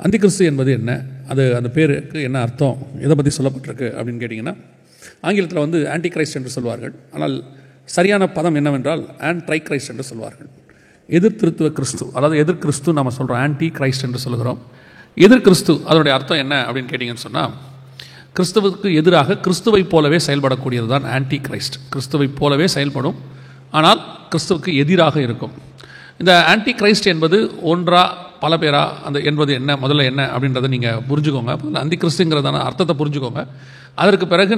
அந்தி கிறிஸ்து என்பது என்ன, அது அந்த பேருக்கு என்ன அர்த்தம், எதை பற்றி சொல்லப்பட்டிருக்கு அப்படின்னு கேட்டிங்கன்னா, ஆங்கிலத்தில் வந்து ஆன்டி கிரைஸ்ட் என்று சொல்வார்கள். ஆனால் சரியான பதம் என்னவென்றால் ஆன்ட்ரை கிரைஸ்ட் என்று சொல்வார்கள். எதிர் திருத்துவ கிறிஸ்து, அதாவது எதிர் கிறிஸ்து நம்ம சொல்கிறோம், ஆன்டி கிரைஸ்ட் என்று சொல்கிறோம். எதிர் கிறிஸ்து அதனுடைய அர்த்தம் என்ன அப்படின்னு கேட்டிங்கன்னு சொன்னால், கிறிஸ்துவுக்கு எதிராக கிறிஸ்துவை போலவே செயல்படக்கூடியது தான் ஆன்டி கிரைஸ்ட். கிறிஸ்துவை போலவே செயல்படும், ஆனால் கிறிஸ்துவுக்கு எதிராக இருக்கும். இந்த ஆன்டி கிரைஸ்ட் என்பது ஒன்றா பல பேரா அந்த என்பது என்ன, முதல்ல என்ன அப்படின்றத நீங்கள் புரிஞ்சுக்கோங்க. அந்தி கிறிஸ்துங்கிறதான அர்த்தத்தை புரிஞ்சுக்கோங்க. அதற்கு பிறகு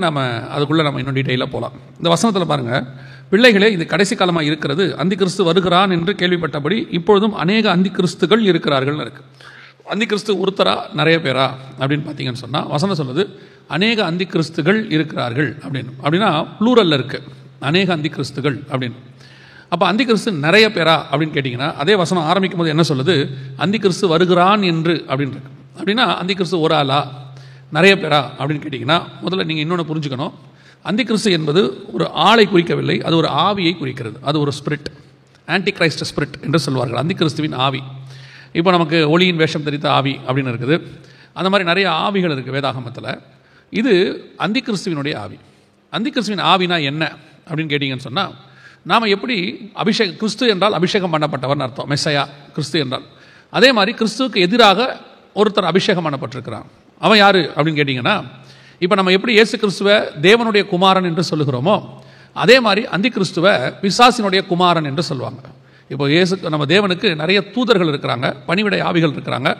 அதுக்குள்ளே நம்ம இன்னும் டீட்டெயிலாக போகலாம். இந்த வசனத்தில் பாருங்கள், பிள்ளைகளே இது கடைசி காலமாக இருக்கிறது, அந்தி கிறிஸ்து வருகிறான் என்று கேள்விப்பட்டபடி இப்பொழுதும் அநேக அந்தி கிறிஸ்துகள் இருக்கிறார்கள் இருக்குது. அந்தி கிறிஸ்து ஒருத்தரா நிறைய பேரா அப்படின்னு பார்த்தீங்கன்னு சொன்னால் வசனம் சொல்லுது அநேக அந்தி கிறிஸ்துகள் இருக்கிறார்கள் அப்படின்னா ப்ளூரல்ல இருக்குது, அநேக அந்தி கிறிஸ்துகள் அப்படின்னு. அப்போ அந்தி கிறிஸ்து நிறைய பேரா அப்படின்னு கேட்டிங்கன்னா, அதே வசனம் ஆரம்பிக்கும் போது என்ன சொல்லுது, அந்தி கிறிஸ்து வருகிறான் என்று அப்படின்னு இருக்கு. அப்படின்னா அந்தி கிறிஸ்து ஒரு ஆளா நிறைய பேரா அப்படின்னு கேட்டிங்கன்னா, முதல்ல நீங்கள் இன்னொன்று புரிஞ்சுக்கணும். அந்தி கிறிஸ்து என்பது ஒரு ஆளை குறிக்கவில்லை, அது ஒரு ஆவியை குறிக்கிறது. அது ஒரு ஸ்பிரிட், ஆன்டி கிரைஸ்ட் ஸ்பிரிட் என்று சொல்வார்கள், அந்தி கிறிஸ்துவின் ஆவி. இப்போ நமக்கு ஒளியின் வேஷம் தெரித்த ஆவி அப்படின்னு இருக்குது, அந்த மாதிரி நிறைய ஆவிகள் இருக்குது வேதாகமத்தில். இது அந்தி கிறிஸ்துவினுடைய ஆவி. அந்தி கிறிஸ்துவின் ஆவினா என்ன அப்படின்னு கேட்டிங்கன்னு சொன்னால், நாம் எப்படி கிறிஸ்து என்றால் அபிஷேகம் பண்ணப்பட்டவர்னு அர்த்தம், மெஸ்ஸையா கிறிஸ்து என்றால். அதே மாதிரி கிறிஸ்துவுக்கு எதிராக ஒருத்தர் அபிஷேகம் பண்ணப்பட்டிருக்கிறான். அவன் யார் அப்படின்னு கேட்டிங்கன்னா, இப்போ நம்ம எப்படி இயேசு கிறிஸ்துவை தேவனுடைய குமாரன் என்று சொல்லுகிறோமோ, அதே மாதிரி அந்தி கிறிஸ்துவை பிசாசினுடைய குமாரன் என்று சொல்லுவாங்க. இப்போ நம்ம தேவனுக்கு நிறைய தூதர்கள் இருக்கிறாங்க, பணிவிடை ஆவிகள் இருக்கிறாங்க,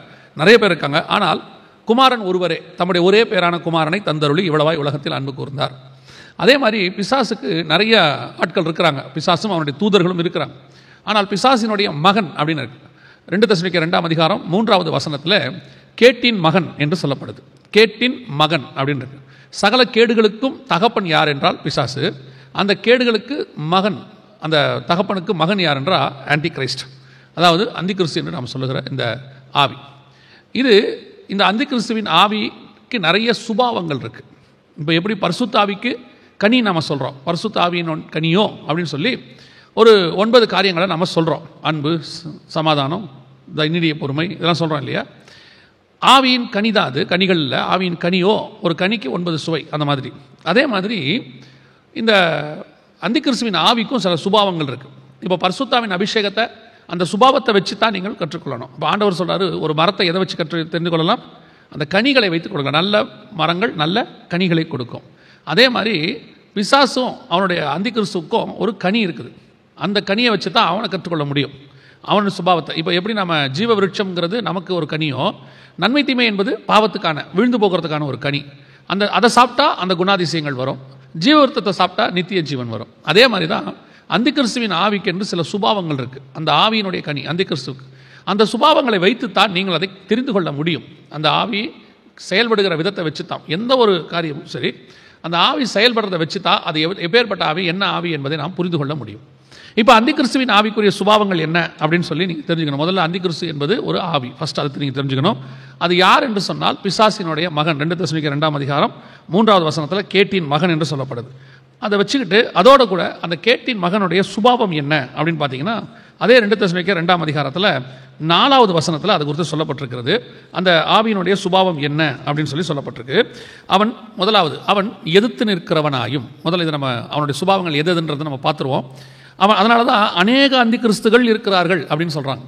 நிறைய பேர் இருக்காங்க. ஆனால் குமாரன் ஒருவரே, தம்முடைய ஒரே பேரான குமாரனை தந்தருளி இவ்வளவாய் உலகத்தில் அன்பு கூர்ந்தார். அதே மாதிரி பிசாசுக்கு நிறைய ஆட்கள் இருக்கிறாங்க, பிசாசும் அவனுடைய தூதர்களும் இருக்கிறாங்க. ஆனால் பிசாசினுடைய மகன் அப்படின்னு இருக்கு. 2 தெசலோனிக்கேயர் 2ஆம் அதிகாரம் 3வது வசனத்தில் கேட்டின் மகன் என்று சொல்லப்படுது. கேட்டின் மகன் அப்படின்னு இருக்கு. சகல கேடுகளுக்கும் தகப்பன் யார் என்றால் பிசாசு. அந்த கேடுகளுக்கு மகன், அந்த தகப்பனுக்கு மகன் யார் என்றால் ஆன்டி கிரைஸ்ட், அதாவது அந்தி கிறிஸ்து என்று நாம் சொல்லுகிற இந்த ஆவி. இந்த அந்தி கிறிஸ்துவின் ஆவிக்கு நிறைய சுபாவங்கள் இருக்குது. இப்போ எப்படி பரிசுத்த ஆவிக்கு கனி நாம் சொல்கிறோம், பரிசுத்த ஆவியின் கனியோ அப்படின்னு சொல்லி ஒரு 9 காரியங்களை நம்ம சொல்கிறோம். அன்பு, சமாதானம், நீடிய பொறுமை, இதெல்லாம் சொல்கிறோம் இல்லையா. ஆவியின் கனி தான் அது, கனிகள் இல்லை. ஆவியின் கனியோ ஒரு கனிக்கு 9 சுவை, அந்த மாதிரி. அதே மாதிரி இந்த அந்தி கிறிஸ்துவின் ஆவிக்கும் சில சுபாவங்கள் இருக்குது. இப்போ பரிசுத்தாவின் அபிஷேகத்தை அந்த சுபாவத்தை வச்சு தான் நீங்கள் கற்றுக்கொள்ளணும். இப்போ ஆண்டவர் சொல்கிறாரு, ஒரு மரத்தை எதை வச்சு தெரிந்து கொள்ளலாம், அந்த கனிகளை வைத்து கொடுக்கலாம். நல்ல மரங்கள் நல்ல கனிகளை கொடுக்கும். அதே மாதிரி பிசாசும் அவனுடைய அந்தி கிறிஸ்துவுக்கும் ஒரு கனி இருக்குது. அந்த கனியை வச்சு தான் அவனை கற்றுக்கொள்ள முடியும், அவனுடைய சுபாவத்தை. இப்போ எப்படி நம்ம ஜீவ விருட்சம்ங்கிறது நமக்கு ஒரு கனியோ, நன்மை தீமை என்பது பாவத்துக்கான, விழுந்து போகிறதுக்கான ஒரு கனி. அதை சாப்பிட்டா அந்த குணாதிசயங்கள் வரும். ஜீவவிருத்தத்தை சாப்பிட்டா நித்திய ஜீவன் வரும். அதே மாதிரி தான் அந்தி கிறிஸ்துவின் ஆவிக்கு என்று சில சுபாவங்கள் இருக்குது. அந்த ஆவியினுடைய கனி அந்தி கிறிஸ்துவுக்கு. அந்த சுபாவங்களை வைத்துத்தான் நீங்கள் அதை தெரிந்து கொள்ள முடியும். அந்த ஆவி செயல்படுகிற விதத்தை வச்சு தான் எந்த ஒரு காரியமும் சரி, அந்த ஆவி செயல்படுறதை வச்சு தான் அது எப்பேற்பட்ட ஆவி, என்ன ஆவி என்பதை நாம் புரிந்து கொள்ள முடியும். இப்போ அந்தி கிறிஸ்துவின் ஆவிக்குரிய சுபாவங்கள் என்ன அப்படின்னு சொல்லி நீங்கள் தெரிஞ்சுக்கணும். முதல்ல அந்தி கிறிஸ்து என்பது ஒரு ஆவி, ஃபர்ஸ்ட் அதை நீங்கள் தெரிஞ்சுக்கணும். அது யார் என்று சொன்னால் பிசாசினுடைய மகன். 2 தெசலோனிக்கேயர் 2ஆம் அதிகாரம் 3வது வசனத்தில் கேட்டின் மகன் என்று சொல்லப்படுது. அதை வச்சுக்கிட்டு அதோட கூட அந்த கேட்டின் மகனுடைய சுபாவம் என்ன அப்படின்னு பார்த்தீங்கன்னா, அதே 2 தெசலோனிக்கேயர் 2ஆம் அதிகாரத்தில் 4வது வசனத்தில் அது குறித்து சொல்லப்பட்டிருக்கிறது. அந்த ஆவியினுடைய சுபாவம் என்ன அப்படின்னு சொல்லி சொல்லப்பட்டிருக்கு. முதலாவது அவன் எதிர்த்து நிற்கிறவனாயும், முதல்ல இது நம்ம அவனுடைய சுபாவங்கள் எதுன்றதை நம்ம பார்த்துருவோம். அதனால தான் அநேக அந்தி கிறிஸ்துகள் இருக்கிறார்கள் அப்படின்னு சொல்கிறாங்க.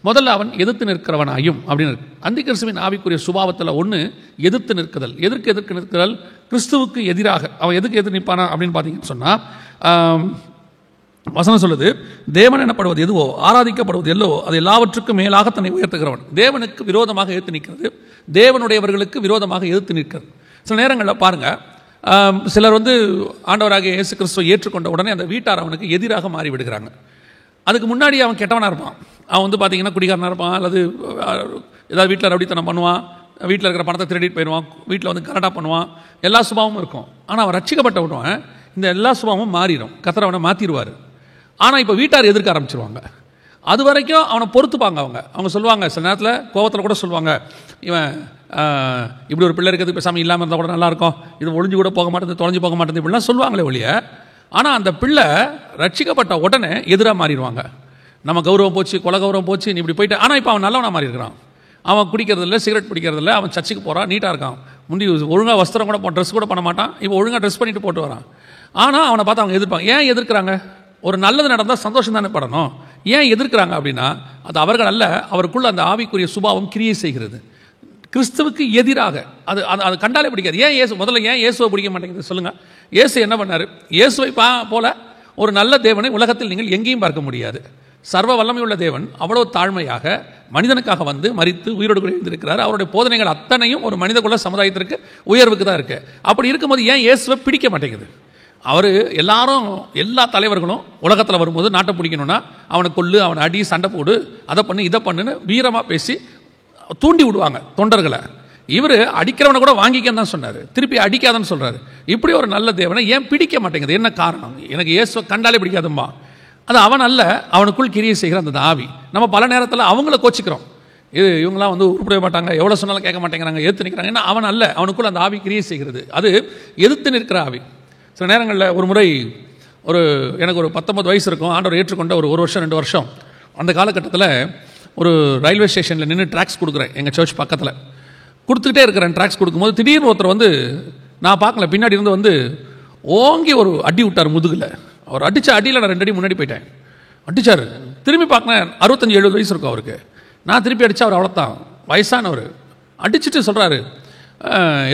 முதல்ல அவன் எதிர்த்து நிற்கிறவனாயும் அப்படின்னு இருக்கு. அந்தி கிறிஸ்துவின் ஆவிக்குரிய சுபாவத்தில் ஒன்று எதிர்த்து நிற்குதல். எதிர்த்து நிற்குதல், கிறிஸ்துவுக்கு எதிராக. அவன் எதுக்கு எதிர்த்து நிற்பானா அப்படின்னு பார்த்தீங்கன்னு சொன்னால், வசனம் சொல்லுது, தேவன் எனப்படுவது எதுவோ, ஆராதிக்கப்படுவது எல்லவோ, அது எல்லாவற்றுக்கும் மேலாக தன்னை உயர்த்துகிறவன். தேவனுக்கு விரோதமாக எதிர்த்து நிற்கிறது, தேவனுடையவர்களுக்கு விரோதமாக எதிர்த்து நிற்கிறது. சில நேரங்களில் பாருங்கள், சிலர் ஆண்டவராகிய இயேசு கிறிஸ்துவை ஏற்றுக்கொண்ட உடனே அந்த வீட்டார் அவனுக்கு எதிராக மாறி விடுகிறாங்க. அதுக்கு முன்னாடி அவன் கெட்டவனாக இருப்பான். அவன் பார்த்தீங்கன்னா குடிகாரனாக இருப்பான், அல்லது ஏதாவது வீட்டில் ரவுடித்தனம் பண்ணுவான், வீட்டில் இருக்கிற பணத்தை திருடிட்டு போயிடுவான், வீட்டில் கரெக்டாக பண்ணுவான், எல்லா சுபாவமும் இருக்கும். ஆனால் அவன் ரட்சிக்கப்பட்ட விடுவான், இந்த எல்லா சுபாவமும் மாறிடும், கர்த்தர் அவனை மாற்றிடுவார். ஆனால் இப்போ வீட்டார் எதிர்க்க ஆரம்பிச்சிருவாங்க. அது வரைக்கும் அவனை பொறுத்துப்பாங்க. அவங்க சொல்லுவாங்க, சில நேரத்தில் கோபத்தில் கூட சொல்லுவாங்க, இவன் இப்படி ஒரு பிள்ளை இருக்கிறது பேசாமல் இல்லாமல் இருந்தால் கூட நல்லாயிருக்கும், இது ஒழிஞ்சு கூட போக மாட்டேது, தொலைஞ்சு போக மாட்டேது, இப்படிலாம் சொல்லுவாங்களே ஒழிய. ஆனால் அந்த பிள்ளை ரட்சிக்கப்பட்ட உடனே எதிராக மாறிடுவாங்க. நம்ம கௌரவம் போச்சு, கொலை கௌரவம் போச்சு, நீ இப்படி போயிட்டு. ஆனால் இப்போ அவன் நல்லவனாக மாறி இருக்கிறான். அவன் குடிக்கிறதில்ல, சிகரெட் பிடிக்கிறதில்ல, அவன் சர்ச்சுக்கு போகிறான், நீட்டாக இருக்கான். முந்தி ஒழுங்காக வஸ்திரம் கூட ட்ரெஸ் கூட பண்ண மாட்டான், இப்போ ஒழுங்காக ட்ரெஸ் பண்ணிட்டு போட்டு வரான். ஆனால் அவனை பார்த்து அவங்க எதிர்ப்பாங்க. ஏன் எதிர்க்கிறாங்க? ஒரு நல்லது நடந்தால் சந்தோஷம் தானே படணும். ஏன் எதிர்க்கிறாங்க அப்படின்னா, அது அவர்கள் அல்ல, அவருக்குள்ள அந்த ஆவிக்குரிய சுபாவம் கிரியை செய்கிறது. கிறிஸ்துவுக்கு எதிராக அது அது கண்டாலே பிடிக்காது. ஏன் இயேசுவை பிடிக்க மாட்டேங்குது சொல்லுங்க? இயேசு என்ன பண்ணார்? இயேசுவை போல ஒரு நல்ல தேவனை உலகத்தில் நீங்கள் எங்கேயும் பார்க்க முடியாது. சர்வ வல்லமையுள்ள தேவன் அவ்வளவு தாழ்மையாக மனிதனுக்காக வந்து மரித்து உயிரோடு கூட இருந்திருக்கிறார். அவருடைய போதனைகள் அத்தனையும் ஒரு மனிதகுல சமுதாயத்திற்கு உயர்வுக்கு தான் இருக்கு. அப்படி இருக்கும்போது ஏன் இயேசுவை பிடிக்க மாட்டேங்குது? அவர் எல்லா தலைவர்களும் உலகத்தில் வரும்போது நாட்டை பிடிக்கணும்னா அவனை கொல்லு, அவனை அடி, சண்டை போடு, அதை பண்ணு, இதை பண்ணுன்னு வீரமாக பேசி தூண்டி விடுவாங்க தொண்டர்களை. இவர் அடிக்கிறவனை கூட வாங்கிக்கன்னு தான் சொன்னார், திருப்பி அடிக்காதன்னு சொல்றாரு. இப்படி ஒரு நல்ல தேவனை ஏன் பிடிக்க மாட்டேங்குது? என்ன காரணம்? எனக்கு இயேசுவை கண்டாலே பிடிக்காதும்பா. அது அவன் அல்ல, அவனுக்குள் கிரியை செய்கிற அந்த ஆவி. நம்ம பல நேரத்தில் அவங்கள கோச்சிக்கிறோம். இவங்களாம் வந்து உருப்பட மாட்டாங்க, எவ்வளோ சொன்னாலும் கேட்க மாட்டேங்கிறாங்க, எதிர்த்து நிற்கிறாங்க. ஏன்னா அவன் அல்ல, அவனுக்குள் அந்த ஆவி கிரியை செய்கிறது. அது எதிர்த்து நிற்கிற ஆவி. சில நேரங்களில் ஒரு முறை எனக்கு ஒரு 19 வயசு இருக்கும், ஆண்டவர் ஏற்றுக்கொண்ட ஒரு வருஷம் 2 வருஷம். அந்த காலகட்டத்தில் ஒரு ரயில்வே ஸ்டேஷனில் நின்று ட்ராக்ஸ் கொடுக்குறேன். எங்கள் சர்ச் பக்கத்தில் கொடுத்துக்கிட்டே இருக்கிறேன். ட்ராக்ஸ் கொடுக்கும்போது திடீர்னு ஒருத்தர் வந்து, நான் பார்க்கல, பின்னாடி இருந்து வந்து ஓங்கி ஒரு அடி விட்டார் முதுகில். அவர் அடித்த அடியில் நான் 2 அடி முன்னாடி போயிட்டேன். அடித்தார். திரும்பி பார்க்கணும், 65-70 வயசு இருக்கும் அவருக்கு. நான் திருப்பி அடித்தா அவர் அவ்வளோத்தான், வயசானவர். அடிச்சுட்டு சொல்கிறாரு,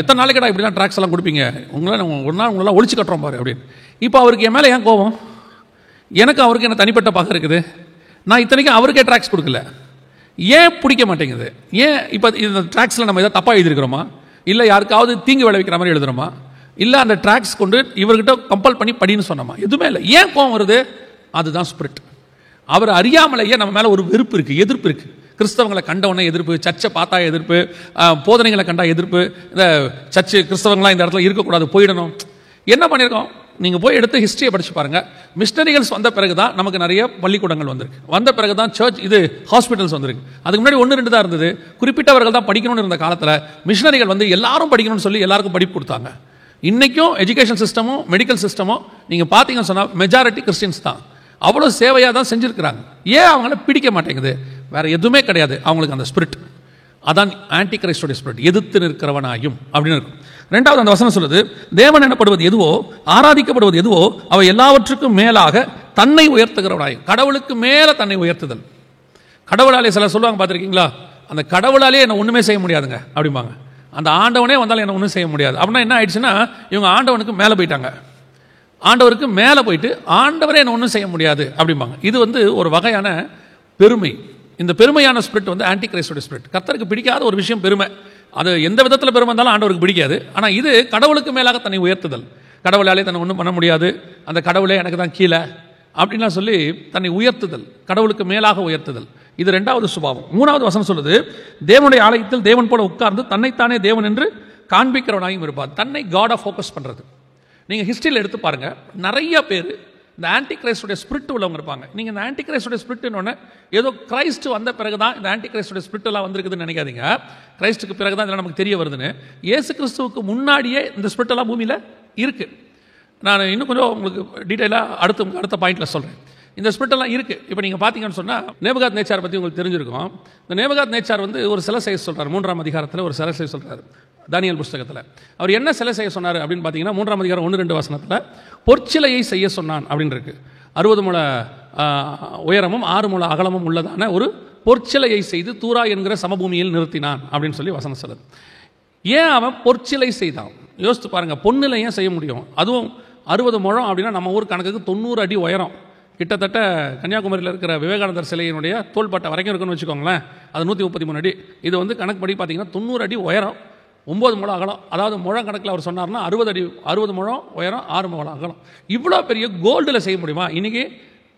எத்தனை நாளைக்கடா இப்படி தான் ட்ராக்ஸ் எல்லாம் கொடுப்பீங்க, ஒரு நாள் உங்களெல்லாம் ஒழிச்சு கட்டுறோம் பாரு அப்படின்னு. இப்போ அவருக்கு என் மேலே ஏன் கோபம்? எனக்கு அவருக்கு என்ன தனிப்பட்ட பக்கம் இருக்குது? நான் இத்தனைக்கும் அவருக்கே ட்ராக்ஸ் கொடுக்கல. ஏன் பிடிக்க மாட்டேங்குது? ஏன் இப்போ இந்த ட்ராக்ஸில் நம்ம எதாவது தப்பாக எழுதிருக்கிறோமா? இல்லை யாருக்காவது தீங்கு விளைவிக்கிற மாதிரி எழுதுறோமா? இல்லை அந்த ட்ராக்ஸ் கொண்டு இவர்கிட்ட கம்பல் பண்ணி படின்னு சொன்னோமா? எதுவுமே இல்லை. ஏன் கோபம் வருது? அதுதான் ஸ்பிரிட். அவர் அறியாமலேயே நம்ம மேலே ஒரு வெறுப்பு இருக்குது, எதிர்ப்பு இருக்குது. கிறிஸ்தவங்களை கண்டவுடனே எதிர்ப்பு, சர்ச்சை பார்த்தா எதிர்ப்பு, போதனைகளை கண்டா எதிர்ப்பு. இந்த சர்ச்சு கிறிஸ்தவங்களாம் இந்த இடத்துல இருக்கக்கூடாது, போயிடணும். என்ன பண்ணியிருக்கோம்? நீங்கள் போய் எடுத்து ஹிஸ்ட்ரியை படித்து பாருங்கள். மிஷனரிகள்ஸ் வந்த பிறகு தான் நமக்கு நிறைய பள்ளிக்கூடங்கள் வந்திருக்கு. வந்த பிறகு தான் சர்ச் ஹாஸ்பிட்டல்ஸ் வந்திருக்கு. அதுக்கு முன்னாடி 1-2 தான் இருந்தது. குறிப்பிட்டவர்கள் தான் படிக்கணும்னு இருந்த காலத்தில் மிஷனரிகள் வந்து எல்லாரும் படிக்கணும்னு சொல்லி எல்லாருக்கும் படிப்பு கொடுத்தாங்க. இன்றைக்கும் எஜுகேஷன் சிஸ்டமும் மெடிக்கல் சிஸ்டமும் நீங்கள் பார்த்தீங்கன்னு சொன்னால் மெஜாரிட்டி கிறிஸ்டின்ஸ் தான். அவ்வளோ சேவையாக தான் செஞ்சுருக்கிறாங்க. ஏன் அவங்கள பிடிக்க மாட்டேங்குது? வேற எதுவுமே கிடையாது, அவங்களுக்கு அந்த ஸ்பிரிட். அதான் ஆன்டி கிரைஸ்டோட ஸ்பிரிட், எதிர்த்து நிற்கிறவனாயும் அப்படின்னு இருக்கும். 2வது அந்த வசனம் சொல்லுது, தேவன் எனப்படுவது எதுவோ, ஆராதிக்கப்படுவது எதுவோ, அவை எல்லாவற்றுக்கும் மேலாக தன்னை உயர்த்துகிறவனாயும். கடவுளுக்கு மேலே தன்னை உயர்த்துதல். கடவுளாலே சில சொல்லுவாங்க பார்த்துருக்கீங்களா, அந்த கடவுளாலே என்ன ஒன்றுமே செய்ய முடியாதுங்க அப்படிம்பாங்க. அந்த ஆண்டவனே வந்தாலும் என்ன ஒன்றும் செய்ய முடியாது. அப்படின்னா என்ன ஆயிடுச்சுன்னா, இவங்க ஆண்டவனுக்கு மேலே போயிட்டாங்க. ஆண்டவருக்கு மேலே போயிட்டு ஆண்டவரே என்ன ஒன்றும் செய்ய முடியாது அப்படிம்பாங்க. இது வந்து ஒரு வகையான பெருமை. இந்த பெருமையான ஸ்பிரிட் வந்து ஆன்டி கிரைஸ்டோட ஸ்பிரிட். கர்த்தருக்கு பிடிக்காத ஒரு விஷயம் பெருமை. அது எந்த விதத்தில் பெருமை இருந்தாலும் ஆண்டவருக்கு பிடிக்காது. ஆனால் இது கடவுளுக்கு மேலாக தன்னை உயர்த்துதல். கடவுளாலே தன்னை ஒன்றும் பண்ண முடியாது, அந்த கடவுளே எனக்கு தான் கீழே அப்படின்லாம் சொல்லி தன்னை உயர்த்துதல், கடவுளுக்கு மேலாக உயர்த்துதல். இது 2வது சுபாவம். 3வது வசனம் சொல்லுது, தேவனுடைய ஆலயத்தில் தேவன் போல உட்கார்ந்து தன்னைத்தானே தேவன் என்று காண்பிக்கிறவனாயும் இருப்பார். தன்னை காடை ஃபோக்கஸ் பண்ணுறது. நீங்கள் ஹிஸ்ட்ரியில் எடுத்து பாருங்கள், நிறைய பேர் இந்த ஆன்டி கிரைஸ்டோட ஸ்பிரிட் உள்ளவங்க இருப்பாங்க. நீங்கள் இந்த ஆன்டி கிரைஸ்டோட ஸ்பிரிட்னு ஏதோ கிரைஸ்ட் வந்த பிறகு தான் இந்த ஆன்டி கிரைஸ்டோட ஸ்பிரிட் எல்லாம் வந்திருக்குதுன்னு நினைக்காதீங்க. கிரைஸ்டுக்கு பிறகு தான் இதெல்லாம் நமக்கு தெரிய வருதுன்னு. இயேசு கிறிஸ்துவுக்கு முன்னாடியே இந்த ஸ்பிரிட் எல்லாம் பூமியில் இருக்குது. நான் இன்னும் கொஞ்சம் உங்களுக்கு டீட்டெயிலாக அடுத்த பாயிண்டில் சொல்கிறேன். இந்த ஸ்பிரிட் எல்லாம் இருக்குது. இப்போ நீங்கள் பார்த்தீங்கன்னு சொன்னால், நேபுகாத் நேச்சார் பற்றி உங்களுக்கு தெரிஞ்சிருக்கும். இந்த நேபுகாத் நேச்சார் வந்து ஒரு சிலை செய்ய சொல்கிறார். 3ஆம் அதிகாரத்தில் ஒரு சிலை செய்ய சொல்கிறார் தானியேல் புஸ்தகத்தில். அவர் என்ன சிலை செய்ய சொன்னார் அப்படின்னு பார்த்தீங்கன்னா, 3ஆம் அதிகாரம் 1-2 வசனத்தில் பொற்சிலையை செய்ய சொன்னான் அப்படின்னு இருக்கு. 60 முழ உயரமும் 6 முழ அகலமும் உள்ளதான ஒரு பொற்சிலையை செய்து தூரா என்கிற சமபூமியில் நிறுத்தினான் அப்படின்னு சொல்லி வசனம் சொல்லுது. ஏன் அவன் பொற்சிலை செய்தான்? யோசித்து பாருங்க, பொண்ணுல ஏன் செய்ய முடியும்? அதுவும் 60 முழம் அப்படின்னா நம்ம ஊர் கணக்குக்கு 90 அடி உயரம். கிட்டத்தட்ட கன்னியாகுமரியில் இருக்கிற விவேகானந்தர் சிலையினுடைய தோள்பட்டை வரைக்கும் இருக்குன்னு வச்சுக்கோங்களேன். அது 133 அடி. இது வந்து கணக்குப்படி பார்த்தீங்கன்னா 90 அடி உயரம், 9 முழம் அகலம். அதாவது முழம் கணக்கில் அவர் சொன்னார்னா 60 முழம் உயரம், 6 முழம் அகலம். இவ்வளோ பெரிய கோல்டில் செய்ய முடியுமா? இன்றைக்கி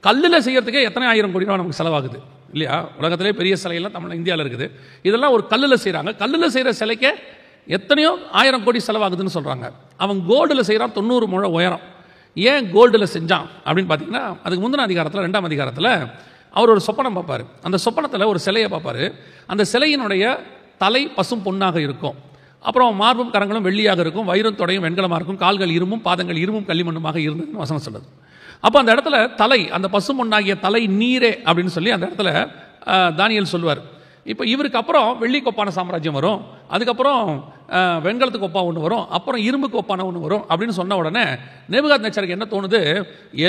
கல்லில் செய்யறதுக்கே எத்தனை 1000 கோடி ரூபா நமக்கு செலவாகுது இல்லையா? உலகத்திலே பெரிய சிலையெல்லாம் இந்தியாவில் இருக்குது. இதெல்லாம் ஒரு கல்லில் செய்கிறாங்க. கல்லில் செய்கிற சிலைக்கே எத்தனையோ 1000 கோடி செலவாகுதுன்னு சொல்கிறாங்க. அவன் கோல்டில் செய்கிறான், 90 முழம் உயரம். ஏன் கோல்டில் செஞ்சான் அப்படின்னு பார்த்தீங்கன்னா, அதுக்கு முந்தின அதிகாரத்தில் 2ஆம் அதிகாரத்தில் அவர் ஒரு சொப்பனம் பார்ப்பார். அந்த சொப்பனத்தில் ஒரு சிலையை பார்ப்பார். அந்த சிலையினுடைய தலை பசும் பொன்னாக இருக்கும், அப்புறம் மார்பும் கரங்களும் வெள்ளியாக இருக்கும், வயிறும் தொடையும் வெண்கலமாக இருக்கும், கால்கள் இரும்பும் பாதங்கள் இரும்பும் களிமண்ணுமாக இருந்ததுன்னு வசனம் சொல்லுது. அப்போ அந்த இடத்துல தலை, அந்த பசும் பொன்னாகிய தலை நீரே அப்படின்னு சொல்லி அந்த இடத்துல தானியேல் சொல்லுவார். இப்போ இவருக்கு அப்புறம் வெள்ளிக்கு ஒப்பான சாம்ராஜ்யம் வரும், அதுக்கப்புறம் வெண்கலத்துக்கு ஒப்பா ஒன்று வரும், அப்புறம் இரும்புக்கு ஒப்பான ஒன்று வரும் அப்படின்னு சொன்ன உடனே நேபுகாத்நேச்சருக்கு என்ன தோணுது,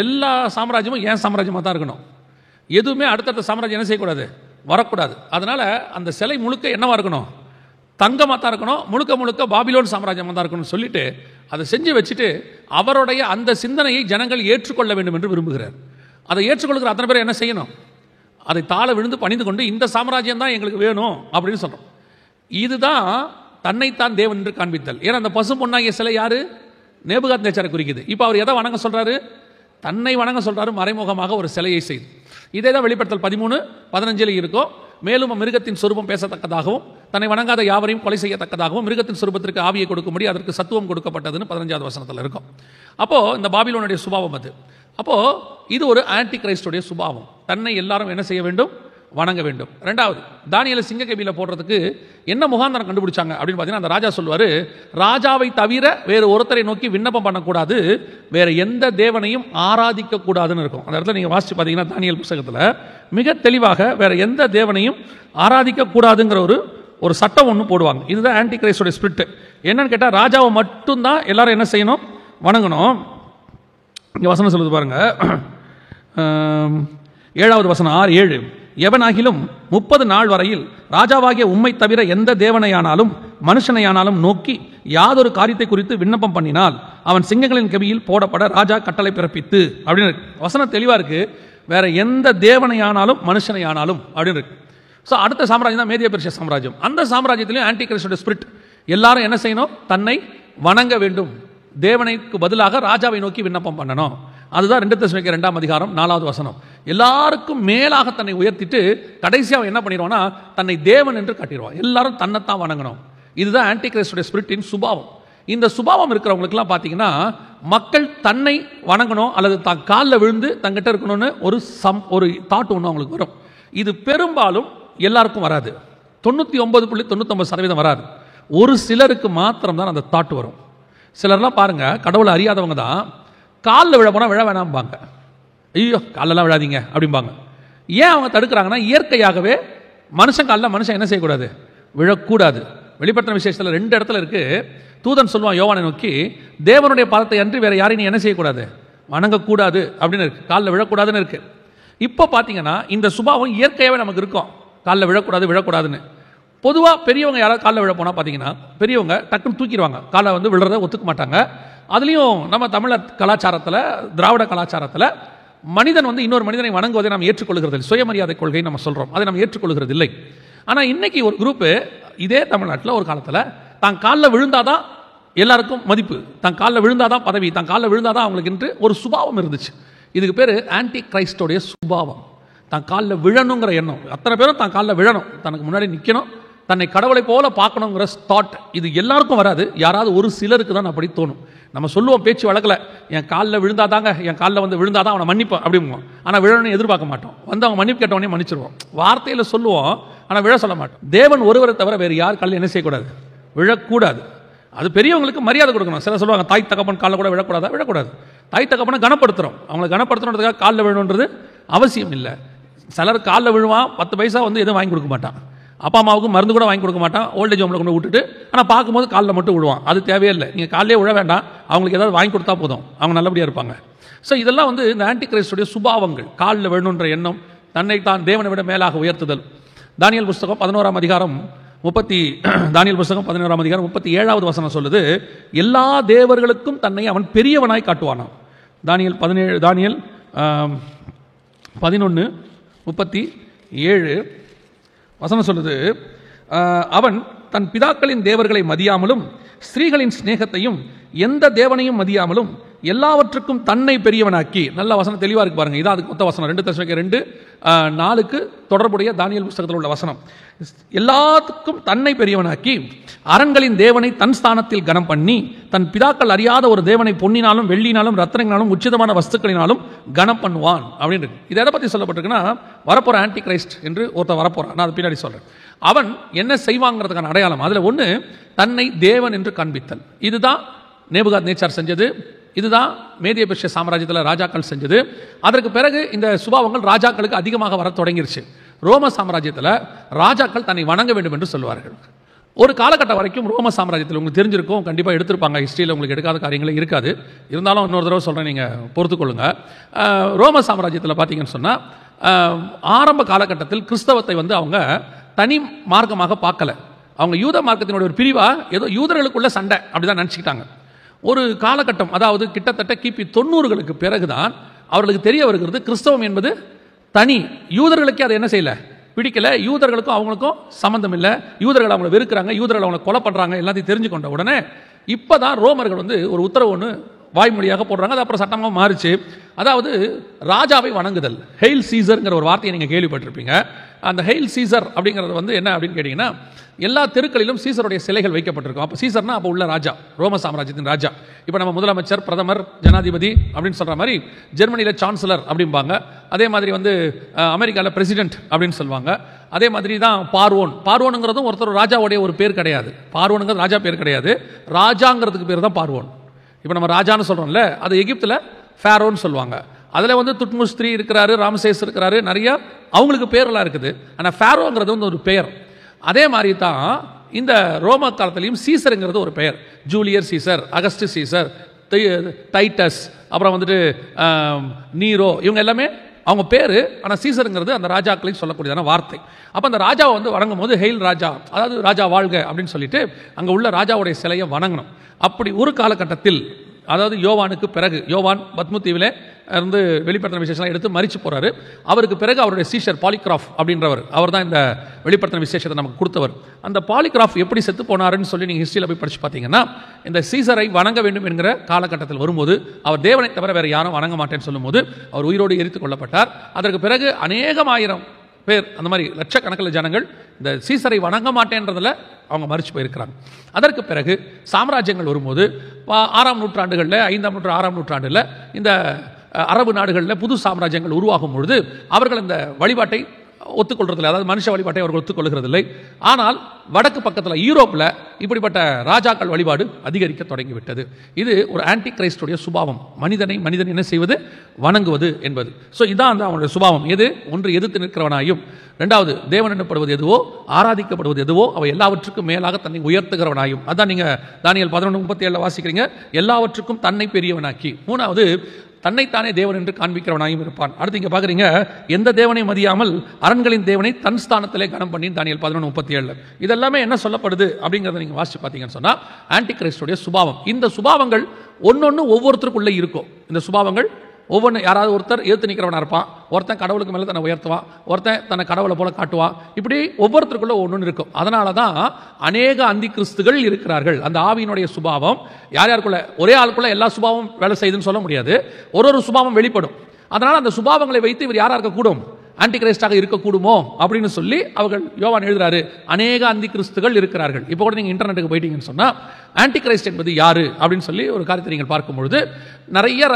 எல்லா சாம்ராஜ்யமும் ஏன் சாம்ராஜ்யமாக தான் இருக்கணும், எதுவுமே அடுத்தடுத்த சாம்ராஜ்யம் என்ன செய்யக்கூடாது, வரக்கூடாது. அதனால் அந்த சிலை முழுக்க என்னவாக இருக்கணும், தங்கமாக தான் இருக்கணும், முழுக்க முழுக்க பாபிலோன் சாம்ராஜ்யமாக தான் இருக்கணும்னு சொல்லிட்டு அதை செஞ்சு வச்சுட்டு அவருடைய அந்த சிந்தனையை ஜனங்கள் ஏற்றுக்கொள்ள வேண்டும் என்று விரும்புகிறார். அதை ஏற்றுக்கொள்கிற அத்தனை பேர் என்ன செய்யணும், அதை தாழ விழுந்து பணிந்து கொண்டு இந்த சாம்ராஜ்யம் தான் எங்களுக்கு வேணும் அப்படின்னு சொல்கிறோம். இதுதான் தன்னைத்தான் தேவன் என்று காண்பித்தல். ஏன்னா அந்த பசு பொன்னாகிய சிலை யாரு, நேபுகாத்நேச்சரை குறிக்குது. இப்போ அவர் எதை வணங்க சொல்றாரு, தன்னை வணங்க சொல்றாரு, மறைமுகமாக ஒரு சிலையை செய்து. இதே தான் வெளிப்படுத்தல் 13:15 இருக்கும். மேலும் மிருகத்தின் சொரூபம் பேசத்தக்கதாகவும் தன்னை வணங்காத யாவரையும் கொலை செய்யத்தக்கதாகவும் மிருகத்தின் சொரூபத்திற்கு ஆவியை கொடுக்கும்படி அதற்கு சத்துவம் கொடுக்கப்பட்டதுன்னு 15வது வசனத்தில் இருக்கும். அப்போ இந்த பாபிலோனுடைய சுபாவம் அது. அப்போ இது ஒரு ஆன்டி கிரைஸ்டுடைய சுபாவம். தன்னை எல்லாரும் என்ன செய்ய வேண்டும், வணங்க வேண்டும். ரெண்டாவது, தானியேலை சிங்கக்கேபியில போடுறதுக்கு என்ன முகாந்தரம் கண்டுபிடிச்சாங்க அப்படின்னு பார்த்தீங்கன்னா, அந்த ராஜா சொல்வாரு, ராஜாவை தவிர வேறு ஒருத்தரை நோக்கி விண்ணப்பம் பண்ணக்கூடாது, வேற எந்த தேவனையும் ஆராதிக்க கூடாதுன்னு இருக்கும். அந்த இடத்துல நீங்க வாசிச்சு பார்த்தீங்கன்னா தானியேல் புத்தகத்தில் மிக தெளிவாக வேற எந்த தேவனையும் ஆராதிக்க கூடாதுங்கிற ஒரு சட்டம் ஒன்று போடுவாங்க. இதுதான் ஆன்டி கிரைஸ்டோட ஸ்பிரிட். என்னன்னு கேட்டால், ராஜாவை மட்டும்தான் எல்லாரும் என்ன செய்யணும், வணங்கணும். இங்கே வசனம் சொல்லுது பாருங்க, 7வது வசனம் 6-7, எவனாகிலும் 30 நாள் வரையில் ராஜாவாகிய உம்மை தவிர எந்த தேவனையானாலும் மனுஷனையானாலும் நோக்கி யாதொரு காரியத்தை குறித்து விண்ணப்பம் பண்ணினால் அவன் சிங்கங்களின் கெபியில் போடப்பட ராஜா கட்டளை பிறப்பித்து அப்படின்னு இருக்கு. வசனம் தெளிவா இருக்கு, வேற எந்த தேவனையானாலும் மனுஷனையானாலும் அப்படின்னு இருக்கு. ஸோ அடுத்த சாம்ராஜ்யம் தான் மேதிய பெர்சியா சாம்ராஜ்யம். அந்த சாம்ராஜ்யத்திலையும் ஆன்டி கிரைஸ்டோட ஸ்பிரிட், எல்லாரும் என்ன செய்யணும், தன்னை வணங்க வேண்டும், தேவனைக்கு பதிலாக ராஜாவை நோக்கி விண்ணப்பம் பண்ணணும். அதுதான் 2 தெசலோனிக்கேயர் 2ஆம் அதிகாரம் 4வது வசனம். எல்லாருக்கும் மேலாக தன்னை உயர்த்திட்டு கடைசியாக என்ன பண்ணிடுவான்னா தன்னை தேவன் என்று காட்டிடுவான். எல்லாரும் தன்னைத்தான் வணங்கணும். இதுதான் ஆன்டி கிரைஸ்டுடைய ஸ்பிரிட்டின் சுபாவம். இந்த சுபாவம் இருக்கிறவங்களுக்குலாம் பார்த்தீங்கன்னா, மக்கள் தன்னை வணங்கணும் அல்லது தான் காலில் விழுந்து தங்கிட்ட இருக்கணும்னு ஒரு தாட் ஒன்று அவங்களுக்கு வரும். இது பெரும்பாலும் எல்லாருக்கும் வராது. 99.99% வராது. ஒரு சிலருக்கு மாத்திரம் தான் அந்த தாட் வரும். சிலர்லாம் பாருங்க, கடவுளை அறியாதவங்க தான் காலில் விழ போனால் விழ வேணாம்பாங்க. ஐயோ காலெல்லாம் விழாதீங்க அப்படிம்பாங்க. ஏன் அவங்க தடுக்கிறாங்கன்னா, இயற்கையாகவே மனுஷன் காலில் மனுஷன் என்ன செய்யக்கூடாது, விழக்கூடாது. வெளிப்படுத்தின விசேஷத்தில் 2 இடத்துல இருக்கு. தூதன் சொல்லுவான் யோவானை நோக்கி, தேவனுடைய பாதத்தை அன்றி வேற யாரையும் நீ என்ன செய்யக்கூடாது, வணங்கக்கூடாது அப்படின்னு இருக்கு, காலில் விழக்கூடாதுன்னு இருக்கு. இப்போ பார்த்தீங்கன்னா இந்த சுபாவம் இயற்கையாகவே நமக்கு இருக்கும், காலில் விழக்கூடாதுன்னு. பொதுவாக பெரியவங்க யாராவது காலில் விழ போனால் பார்த்தீங்கன்னா, பெரியவங்க டக்குன்னு தூக்கிடுவாங்க, காலை விழுறதை ஒத்துக்க மாட்டாங்க. அதுலேயும் நம்ம தமிழர் கலாச்சாரத்தில், திராவிட கலாச்சாரத்தில் மனிதன் இன்னொரு மனிதனை வணங்குவதை நாம் ஏற்றுக்கொள்கிறது இல்லை. சுயமரியாதை கொள்கை நம்ம சொல்கிறோம், அதை நம்ம ஏற்றுக்கொள்கிறது இல்லை. ஆனால் இன்னைக்கு ஒரு குரூப்பு இதே தமிழ்நாட்டில் ஒரு காலத்தில் தான் காலில் விழுந்தாதான் எல்லாருக்கும் மதிப்பு, தான் காலில் விழுந்தாதான் பதவி, தான் காலில் விழுந்தாதான் அவங்களுக்கு என்று ஒரு சுபாவம் இருந்துச்சு. இதுக்கு பேர் ஆன்டி கிரைஸ்டோடைய சுபாவம். தான் காலில் விழணுங்கிற எண்ணம். அத்தனை பேரும் தான் காலில் விழணும், தனக்கு முன்னாடி நிற்கணும், தன்னை கடவுளை போல பார்க்கணுங்கிற தாட். இது எல்லாருக்கும் வராது, யாராவது ஒரு சிலருக்கு தான் அப்படி தோணும். நம்ம சொல்லுவோம் பேச்சு வழக்கில், என் காலில் விழுந்தாதாங்க, என் காலில் விழுந்தாதான் அவனை மன்னிப்போம் அப்படிங்குவோம். ஆனால் விழணும்னு எதிர்பார்க்க மாட்டோம். அவங்க மன்னிப்பு கேட்டவனே மன்னிச்சிருவோம். வார்த்தையில் சொல்லுவோம், ஆனால் விழ சொல்ல மாட்டோம். தேவன் ஒருவரை தவிர வேறு யார் காலில் என்ன செய்யக்கூடாது, விழக்கூடாது. அது பெரியவங்களுக்கு மரியாதை கொடுக்கணும். சில சொல்லுவாங்க தாய் தகப்பன் காலில் கூட விழக்கூடாது. தாய் தகப்பனை கனப்படுத்துகிறோம், அவங்களை கனப்படுத்தணுன்றதுக்காக காலில் விழணுன்றது அவசியம் இல்லை. சிலர் காலில் விழுவான், 10 பைசா எதுவும் வாங்கி கொடுக்க மாட்டான், அப்பா அம்மாவுக்கு மருந்து கூட வாங்கி கொடுக்க மாட்டான், ஓல்டேஜ் ஹோமில் கொண்டு விட்டுட்டு, ஆனால் பார்க்கும்போது காலில் மட்டும் விழுவான். அது தேவையே இல்லை, நீங்கள் காலிலே விழ வேண்டாம், அவங்களுக்கு ஏதாவது வாங்கி கொடுத்தா போதும், அவங்க நல்லபடியாக இருப்பாங்க. ஸோ இதெல்லாம் இந்த ஆன்டி கிரைஸ்டுடைய சுபாவங்கள். காலில் விழணுன்ற எண்ணம், தன்னை தான் தேவனை விட மேலாக உயர்த்துதல். தானியேல் புஸ்தகம் 11ஆம் அதிகாரம் 37வது வசனம் சொல்லுது, எல்லா தேவர்களுக்கும் தன்னை அவன் பெரியவனாய் காட்டுவானாம். தானியேல் 11:37 வசனம் சொல்லுது, அவன் தன் பிதாக்களின் தேவர்களை மதியாமலும் ஸ்திரீகளின் சிநேகத்தையும் எந்த தேவனையும் மதியாமலும் எல்லாவற்றுக்கும் தன்னை பெரியவனாக்கி. நல்ல வசனம் தெளிவா இருக்கு பாருங்க. இதான் அதுக்கு மொத்த வசனம். 2 தெசலோனிக்கேயர் 2:4 தொடர்புடைய தானியேல் புத்தகத்தில் உள்ள வசனம். எல்லாத்துக்கும் தன்னை பெரியவனாக்கி அரண்களின் தேவனை தன் ஸ்தானத்தில் கனம் பண்ணி தன் பிதாக்கள் அறியாத ஒரு தேவனை பொன்னினாலும் வெள்ளினாலும் ரத்தினங்களாலும் உச்சிதமான வஸ்துக்களினாலும் கனம் பண்ணுவான் அப்படின்னு. இது எதை பற்றி சொல்லப்பட்டிருக்குன்னா, வரப்போற ஆன்டி கிரைஸ்ட் என்று ஒருத்தர் வரப்போறான். நான் அது பின்னாடி சொல்றேன். அவன் என்ன செய்வாங்கிறதுக்கான அடையாளம் அதுல ஒன்று, தன்னை தேவன் என்று காண்பித்தல். இதுதான் நேபுகாத்நேச்சார் செஞ்சது, இதுதான் மேதிய பெர்சியா சாம்ராஜ்யத்தில் ராஜாக்கள் செஞ்சது. அதற்கு பிறகு இந்த சுபாவங்கள் ராஜாக்களுக்கு அதிகமாக வர தொடங்கிருச்சு. ரோம சாம்ராஜ்யத்தில் ராஜாக்கள் தன்னை வணங்க வேண்டும் என்று சொல்வார்கள். ஒரு காலகட்டம் வரைக்கும் ரோம சாம்ராஜ்யத்தில் உங்களுக்கு தெரிஞ்சிருக்கும், கண்டிப்பாக எடுத்திருப்பாங்க, ஹிஸ்ட்ரியில் உங்களுக்கு எடுக்காத காரியங்களே இருக்காது. இருந்தாலும் இன்னொரு தடவை சொல்கிறேன், நீங்கள் பொறுத்துக்கொள்ளுங்க. ரோம சாம்ராஜ்யத்தில் பார்த்தீங்கன்னு சொன்னால் ஆரம்ப காலகட்டத்தில் கிறிஸ்தவத்தை அவங்க தனி மார்க்கமாக பார்க்கல. அவங்க யூத மார்க்கத்தினுடைய ஒரு பிரிவாக ஏதோ யூதர்களுக்குள்ள சண்டை அப்படிதான் நினச்சிக்கிட்டாங்க. ஒரு காலகட்டம், அதாவது கிட்டத்தட்ட கிபி 90களுக்கு பிறகுதான் அவர்களுக்கு தெரிய வருகிறது கிறிஸ்தவம் என்பது தனி. யூதர்களுக்கே அதை என்ன செய்யல, பிடிக்கல. யூதர்களுக்கும் அவங்களுக்கும் சம்பந்தம் இல்லை. யூதர்கள் அவங்களை வெறுக்கிறாங்க, யூதர்கள் அவங்களை கொலை பண்ணுறாங்க. எல்லாத்தையும் தெரிஞ்சு கொண்ட உடனே இப்போ தான் ரோமர்கள் ஒரு உத்தரவு ஒன்று வாய்மொழியாக போடுறாங்க. அது அப்புறம் சட்டமாக மாறிச்சு. அதாவது ராஜாவை வணங்குதல். ஹெயில் சீசர்ங்கிற ஒரு வார்த்தையை நீங்கள் கேள்விப்பட்டிருப்பீங்க. அந்த ஹெயில் சீசர் அப்படிங்கிறது என்ன அப்படின்னு கேட்டிங்கன்னா, எல்லா தெருக்களிலும் சீசருடைய சிலைகள் வைக்கப்பட்டிருக்கும். அப்போ சீசர்னா அப்போ உள்ள ராஜா, ரோம சாம்ராஜ்யத்தின் ராஜா. இப்போ நம்ம முதலமைச்சர், பிரதமர், ஜனாதிபதி அப்படின்னு சொல்கிற மாதிரி ஜெர்மனியில் சான்சலர் அப்படிம்பாங்க. அதே மாதிரி அமெரிக்காவில் பிரசிடென்ட் அப்படின்னு சொல்லுவாங்க. அதே மாதிரி தான் பார்வோன். பார்வோனுங்கிறதும் ஒருத்தர் ராஜாவுடைய ஒரு பேர் கிடையாது. பார்வோனுங்கிறது ராஜா பேர் கிடையாது, ராஜாங்கிறதுக்கு பேர் தான் பார்வோன். இப்போ நம்ம ராஜான்னு சொல்கிறோம்ல, அது எகிப்தில் ஃபேரோன்னு சொல்லுவாங்க. அதில் துட்முஸ் III இருக்கிறாரு, ராம்சேஸ் இருக்கிறாரு, நிறைய அவங்களுக்கு பேரெல்லாம் இருக்குது. ஆனால் ஃபேரோங்கிறது ஒரு பெயர். அதே மாதிரி தான் இந்த ரோம காலத்திலையும் சீசருங்கிறது ஒரு பெயர். ஜூலியர் சீசர், அகஸ்ட் சீசர், டைட்டஸ், அப்புறம் நீரோ, இவங்க எல்லாமே அவங்க பேர். ஆனால் சீசருங்கிறது அந்த ராஜாக்களையும் சொல்லக்கூடியதான வார்த்தை. அப்போ அந்த ராஜாவை வணங்கும் போது ஹெயில் ராஜா, அதாவது ராஜா வாழ்க அப்படின்னு சொல்லிட்டு அங்கே உள்ள ராஜாவுடைய சிலையை வணங்கணும். அப்படி ஒரு காலகட்டத்தில், அதாவது யோவானுக்கு பிறகு, யோவான் பத்முத்தீவிலே இருந்து வெளிப்படுத்தின விசேஷம் எடுத்து மரிச்சு போறாரு. அவருக்கு பிறகு அவருடைய சீஷர் பாலிகிராஃப் அப்படின்றவர், அவர் தான் இந்த வெளிப்படுத்தின விசேஷத்தை நமக்கு கொடுத்தவர். அந்த பாலிகிராஃப் எப்படி செத்து போனாருன்னு சொல்லி நீங்கள் ஹிஸ்ட்ரியில் போய் படிச்சு பார்த்தீங்கன்னா, இந்த சீசரை வணங்க வேண்டும் என்கிற காலகட்டத்தில் வரும்போது, அவர் தேவனை தவிர வேறு யாரும் வணங்க மாட்டேன்னு சொல்லும்போது அவர் உயிரோடு எரித்து கொள்ளப்பட்டார். அதற்கு பிறகு அநேகமாயிரம் பேர், அந்த மாதிரி லட்சக்கணக்கில் ஜனங்கள் இந்த சீசரை வணங்க மாட்டேன்றதில் அவங்க மறிச்சு போயிருக்கிறாங்க. அதற்கு பிறகு சாம்ராஜ்யங்கள் வரும்போது 6ஆம் நூற்றாண்டுகளில், 5ஆம் நூற்றாண்டு, 6ஆம் நூற்றாண்டில் இந்த அரபு நாடுகளில் புது சாம்ராஜ்யங்கள் உருவாகும் பொழுது அவர்கள் இந்த வழிபாட்டை ஒத்துக்கொள்றதில்லை, அதாவது மனுஷ வழிபாட்டை அவர்கள் ஒத்துக்கொள்கிறதில்லை. ஆனால் வடக்கு பக்கத்தில் யூரோப்பில் இப்படிப்பட்ட ராஜாக்கள் வழிபாடு அதிகரிக்க தொடங்கிவிட்டது. இது ஒரு ஆன்டி கிரைஸ்டுடைய சுபாவம். மனிதன் என்ன செய்வது, வணங்குவது என்பது. ஸோ இதான் அவனுடைய சுபாவம். ஒன்று எதிர்த்து நிற்கிறவனாயும், ரெண்டாவது தேவன் எனப்படுவது எதுவோ, ஆராதிக்கப்படுவது எதுவோ அவை எல்லாவற்றுக்கும் மேலாக தன்னை உயர்த்துகிறவனாயும். அதான் நீங்கள் தானியேல் 11:37 வாசிக்கிறீங்க. எல்லாவற்றுக்கும் தன்னை பெரியவனாக்கி. மூணாவது தன்னைத்தானே தேவன் என்று காண்பிக்கிறவனாயும் இருப்பான். அடுத்து இங்கே பார்க்குறீங்க, எந்த தேவனை மதியாமல் அரண்களின் தேவனை தன் ஸ்தானத்திலே கனம் பண்ணி தானியேல் 11:37. இதெல்லாமே என்ன சொல்லப்படுது அப்படிங்கிறத நீங்கள் வாசிச்சு பார்த்தீங்கன்னு சொன்னால், ஆன்டி கிரைஸ்டுடைய சுபாவம். இந்த சுபாவங்கள் ஒன்னொன்று ஒவ்வொருத்தருக்குள்ளே இருக்கும். இந்த சுபாவங்கள் ஒவ்வொன்று, யாராவது ஒருத்தர் எதிர்த்து நிற்கிறவனாக இருப்பான், ஒருத்தன் கடவுளுக்கு மேலே தன்னை உயர்த்துவான், ஒருத்தன் தன்னை கடவுளை போல காட்டுவான். இப்படி ஒவ்வொருத்தருக்குள்ள ஒன்று இருக்கும். அதனால தான் அநேக அந்தி கிறிஸ்துகள் இருக்கிறார்கள். அந்த ஆவியினுடைய சுபாவம் யாருக்குள்ள, ஒரே ஆளுக்குள்ள எல்லா சுபாவம் வேலை செய்யுதுன்னு சொல்ல முடியாது. ஒரு சுபாவம் வெளிப்படும். அதனால் அந்த சுபாவங்களை வைத்து இவர் யாராக இருக்கக்கூடும், ஆன்டி கிரைஸ்டாக இருக்கக்கூடுமோ அப்படின்னு சொல்லி அவர்கள் யோவான் எழுதுறாரு, அநேக அந்தி கிறிஸ்துகள் இருக்கிறார்கள். இப்போ கூட நீங்கள் இன்டர்நெட்டுக்கு போயிட்டீங்கன்னு சொன்னால், ஆன்டி கிரைஸ்ட் என்பது யாரு அப்படின்னு சொல்லி ஒரு காரியத்தை நீங்கள் பார்க்கும்பொழுது நிறைய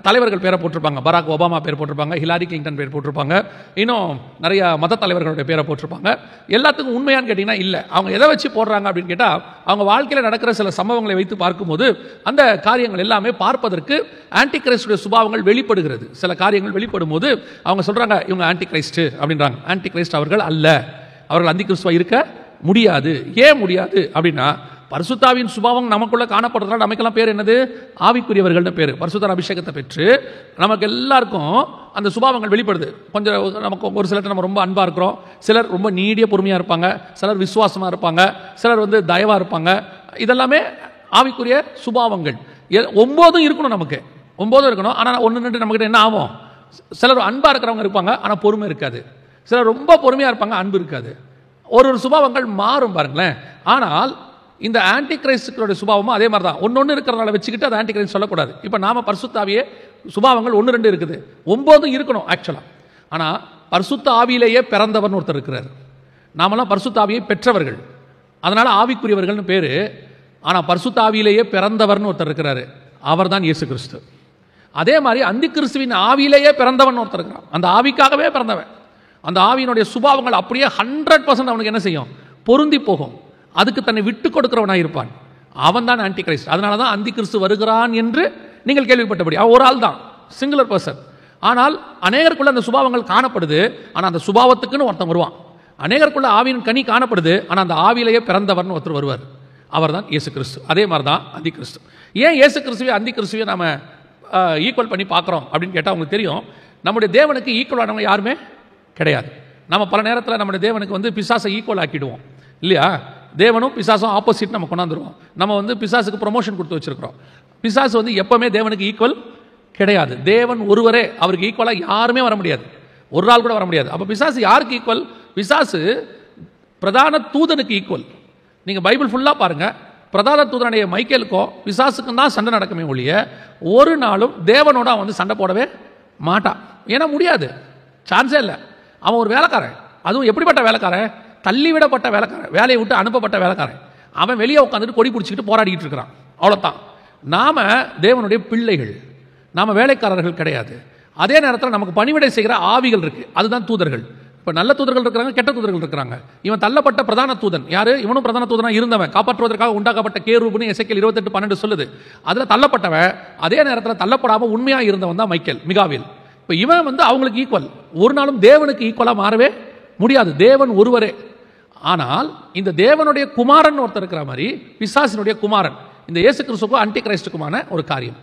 தலைவர்கள் பேரை போட்டிருப்பாங்க. பராக் ஒபாமா பேர் போட்டிருப்பாங்க, ஹிலாரி கிளின்டன் பேர் போட்டிருப்பாங்க, இன்னும் நிறைய மத தலைவர்களுடைய பேரை போட்டிருப்பாங்க. எல்லாத்துக்கும் உண்மையான்னு கேட்டிங்கன்னா இல்லை. அவங்க எதை வச்சு போடுறாங்க அப்படின்னு கேட்டால், அவங்க வாழ்க்கையில் நடக்கிற சில சம்பவங்களை வைத்து பார்க்கும்போது அந்த காரியங்கள் எல்லாமே பார்ப்பதற்கு ஆன்டி கிரைஸ்டுடைய சுபாவங்கள் வெளிப்படுகிறது. சில காரியங்கள் வெளிப்படும் போது அவங்க சொல்றாங்க, இவங்க ஆன்டி கிரைஸ்ட் அப்படின்றாங்க. ஆன்டி கிரைஸ்ட் அவர்கள் அல்ல, அவர்கள் அந்தி கிறிஸ்துவா இருக்க முடியாது. ஏன் முடியாது அப்படின்னா, பரிசுத்தாவின் சுபாவம் நமக்குள்ள காணப்படுறதுனால நமக்கெல்லாம் பேர் என்னது, ஆவிக்குரியவர்கள்னு பேர். பரிசுத்தார் அபிஷேகத்தை பெற்று நமக்கு எல்லாருக்கும் அந்த சுபாவங்கள் வெளிப்படுது. கொஞ்சம் நமக்கு ஒரு சிலர் நம்ம ரொம்ப அன்பா இருக்கிறோம், சிலர் ரொம்ப நீடிய பொறுமையா இருப்பாங்க, சிலர் விசுவாசமா இருப்பாங்க, சிலர் தயவா இருப்பாங்க. இதெல்லாமே ஆவிக்குரிய சுபாவங்கள். 9 இருக்கணும், நமக்கு 9 இருக்கணும். ஆனால் 1-2 நம்மகிட்ட என்ன ஆகும், சிலர் அன்பா இருக்கிறவங்க இருப்பாங்க, ஆனால் பொறுமை இருக்காது. சிலர் ரொம்ப பொறுமையா இருப்பாங்க, அன்பு இருக்காது. ஒரு சுபாவங்கள் மாறும் பாருங்களேன். ஆனால் இந்த ஆன்டி கிரைஸ்டுடைய சுபாவமும் அதே மாதிரி தான். ஒன்று இருக்கிறனால வச்சுக்கிட்டு அது ஆன்டி கிரைஸ்ட் சொல்லக்கூடாது. இப்போ நாம பரிசுத்தாவியே சுபாவங்கள் 1-2 இருக்குது, 9 இருக்கணும் ஆக்சுவலாக. ஆனால் பரிசுத்த ஆவியிலேயே பிறந்தவர்னு ஒருத்தர் இருக்கிறார். நாமெல்லாம் பரிசுத்த ஆவியை பெற்றவர்கள், அதனால ஆவிக்குரியவர்கள்னு பேரு. ஆனால் பரிசுத்த ஆவியிலேயே பிறந்தவர்னு ஒருத்தர் இருக்கிறாரு, அவர் தான் இயேசு கிறிஸ்து. அதே மாதிரி அந்தி கிறிஸ்துவின் ஆவியிலேயே பிறந்தவன் ஒருத்தர் இருக்கிறான், அந்த ஆவிக்காகவே பிறந்தவன். அந்த ஆவியினுடைய சுபாவங்கள் அப்படியே 100% அவனுக்கு என்ன செய்யும், பொருந்தி போகும். அதுக்கு தன்னை விட்டு கொடுக்கிறவனாக இருப்பான். அவன் தான் ஆன்டி கிரைஸ்ட். அதனால தான் அந்தி கிறிஸ்து வருகிறான் என்று நீங்கள் கேள்விப்பட்டபடி அவன் ஒரு ஆள் தான், சிங்குலர் பர்சன். ஆனால் அநேகருக்குள்ள அந்த சுபாவங்கள் காணப்படுது. ஆனால் அந்த சுபாவத்துக்குன்னு ஒருத்தன் வருவான். அநேகருக்குள்ள ஆவியின் கனி காணப்படுது. ஆனால் அந்த ஆவியிலேயே பிறந்தவர்னு ஒருத்தர் வருவார். அவர் தான் இயேசு கிறிஸ்து. அதே மாதிரி தான் அந்தி கிறிஸ்து. ஏன் இயேசு கிறிஸ்துவே அந்தி கிறிஸ்துவே நம்ம ஈக்குவல் பண்ணி பார்க்குறோம் அப்படின்னு கேட்டால் உங்களுக்கு தெரியும், நம்முடைய தேவனுக்கு ஈக்குவலானவங்க யாருமே கிடையாது. நம்ம பல நேரத்தில் நம்முடைய தேவனுக்கு பிசாசை ஈக்குவல் ஆக்கிடுவோம் இல்லையா? தேவனும் பிசாசும் ஆப்போசிட் நம்ம கொண்டாந்துருவோம். நம்ம பிசாசுக்கு ப்ரொமோஷன் கொடுத்து வச்சிருக்கிறோம். பிசாசு எப்பவுமே தேவனுக்கு ஈக்குவல் கிடையாது. தேவன் ஒருவரே, அவருக்கு ஈக்குவலாக யாருமே வர முடியாது. ஒரு நாள் கூட வர முடியாது. அப்போ பிசாசு யாருக்கு ஈக்குவல்? பிசாசு பிரதான தூதனுக்கு ஈக்குவல். நீங்கள் பைபிள் ஃபுல்லாக பாருங்கள், பிரதான தூதனுடைய மைக்கேலுக்கும் பிசாசுக்கும் தான் சண்டை நடக்குமே ஒழிய ஒரு நாளும் தேவனோட அவன் சண்டை போடவே மாட்டான். ஏன்னா முடியாது, சான்ஸே இல்லை. அவன் ஒரு வேலைக்காரன். அதுவும் எப்படிப்பட்ட வேலைக்காரன்? தள்ளிவிடப்பட்ட வேலைக்காரன், வேலையை விட்டு அனுப்பப்பட்ட வேலைக்காரன். அவன் வெளியே உட்காந்துட்டு கொடி பிடிச்சிக்கிட்டு போராடிட்டு இருக்கிறான். அவ்வளோதான். நாம தேவனுடைய பிள்ளைகள், நாம வேலைக்காரர்கள் கிடையாது. அதே நேரத்தில் நமக்கு பணிவிடை செய்கிற ஆவிகள் இருக்கு, அதுதான் தூதர்கள். இப்போ நல்ல தூதர்கள் இருக்கிறாங்க, கெட்ட தூதர்கள் இருக்கிறாங்க. இவன் தள்ளப்பட்ட பிரதான தூதன் யாரு? இவனும் பிரதான தூதனா இருந்தவன், காப்பாற்றுவதற்காக உண்டாக்கப்பட்ட கேரூபுன்னு எசேக்கியேல் 28:12 சொல்லுது. அதில் தள்ளப்பட்டவன். அதே நேரத்தில் தள்ளப்படாமல் உண்மையாக இருந்தவன் தான் மைக்கேல், மிகாவேல். இப்போ இவன் அவங்களுக்கு ஈக்குவல். ஒரு நாளும் தேவனுக்கு ஈக்குவலாக மாறவே முடியாது. தேவன் ஒருவரே. ஆனால் இந்த தேவனுடைய குமாரன் ஒருத்தர் இருக்கிற மாதிரி பிசாசினுடைய குமாரன் இந்த இயேசு கிறிஸ்துக்கும் அன்டி கிரைஸ்டுக்குமான ஒரு காரியம்.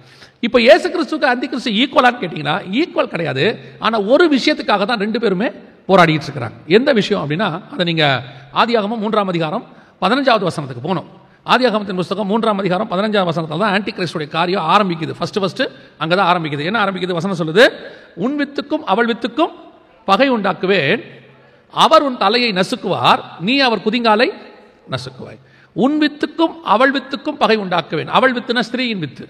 இப்போ இயேசு கிறிஸ்துக்கு அன்டி கிறிஸ்து ஈக்குவலான்னு கேட்டிங்கன்னா ஈக்குவல் கிடையாது. ஆனால் ஒரு விஷயத்துக்காக தான் ரெண்டு பேருமே போராடிட்டு இருக்கிறாங்க. எந்த விஷயம் அப்படின்னா, அதை நீங்கள் ஆதியாகமம் 3:15 வசனத்துக்கு போகணும். ஆதியாகமத்தின் புத்தகம் 3:15 தான் ஆன்டி கிரைஸ்டுடைய காரியம் ஆரம்பிக்குது. ஃபர்ஸ்ட் அங்கே தான் ஆரம்பிக்குது. என்ன ஆரம்பிக்குது? வசனம் சொல்லுது, உன் வித்துக்கும் அவள் வித்துக்கும் பகை உண்டாக்குவேன், அவர் உன் தலையை நசுக்குவார், நீ அவர் குதிங்காலை நசுக்குவாய். உன் வித்துக்கும் அவள் வித்துக்கும் பகை உண்டாக்குவேன். அவள் வித்துனா ஸ்திரீயின் வித்து,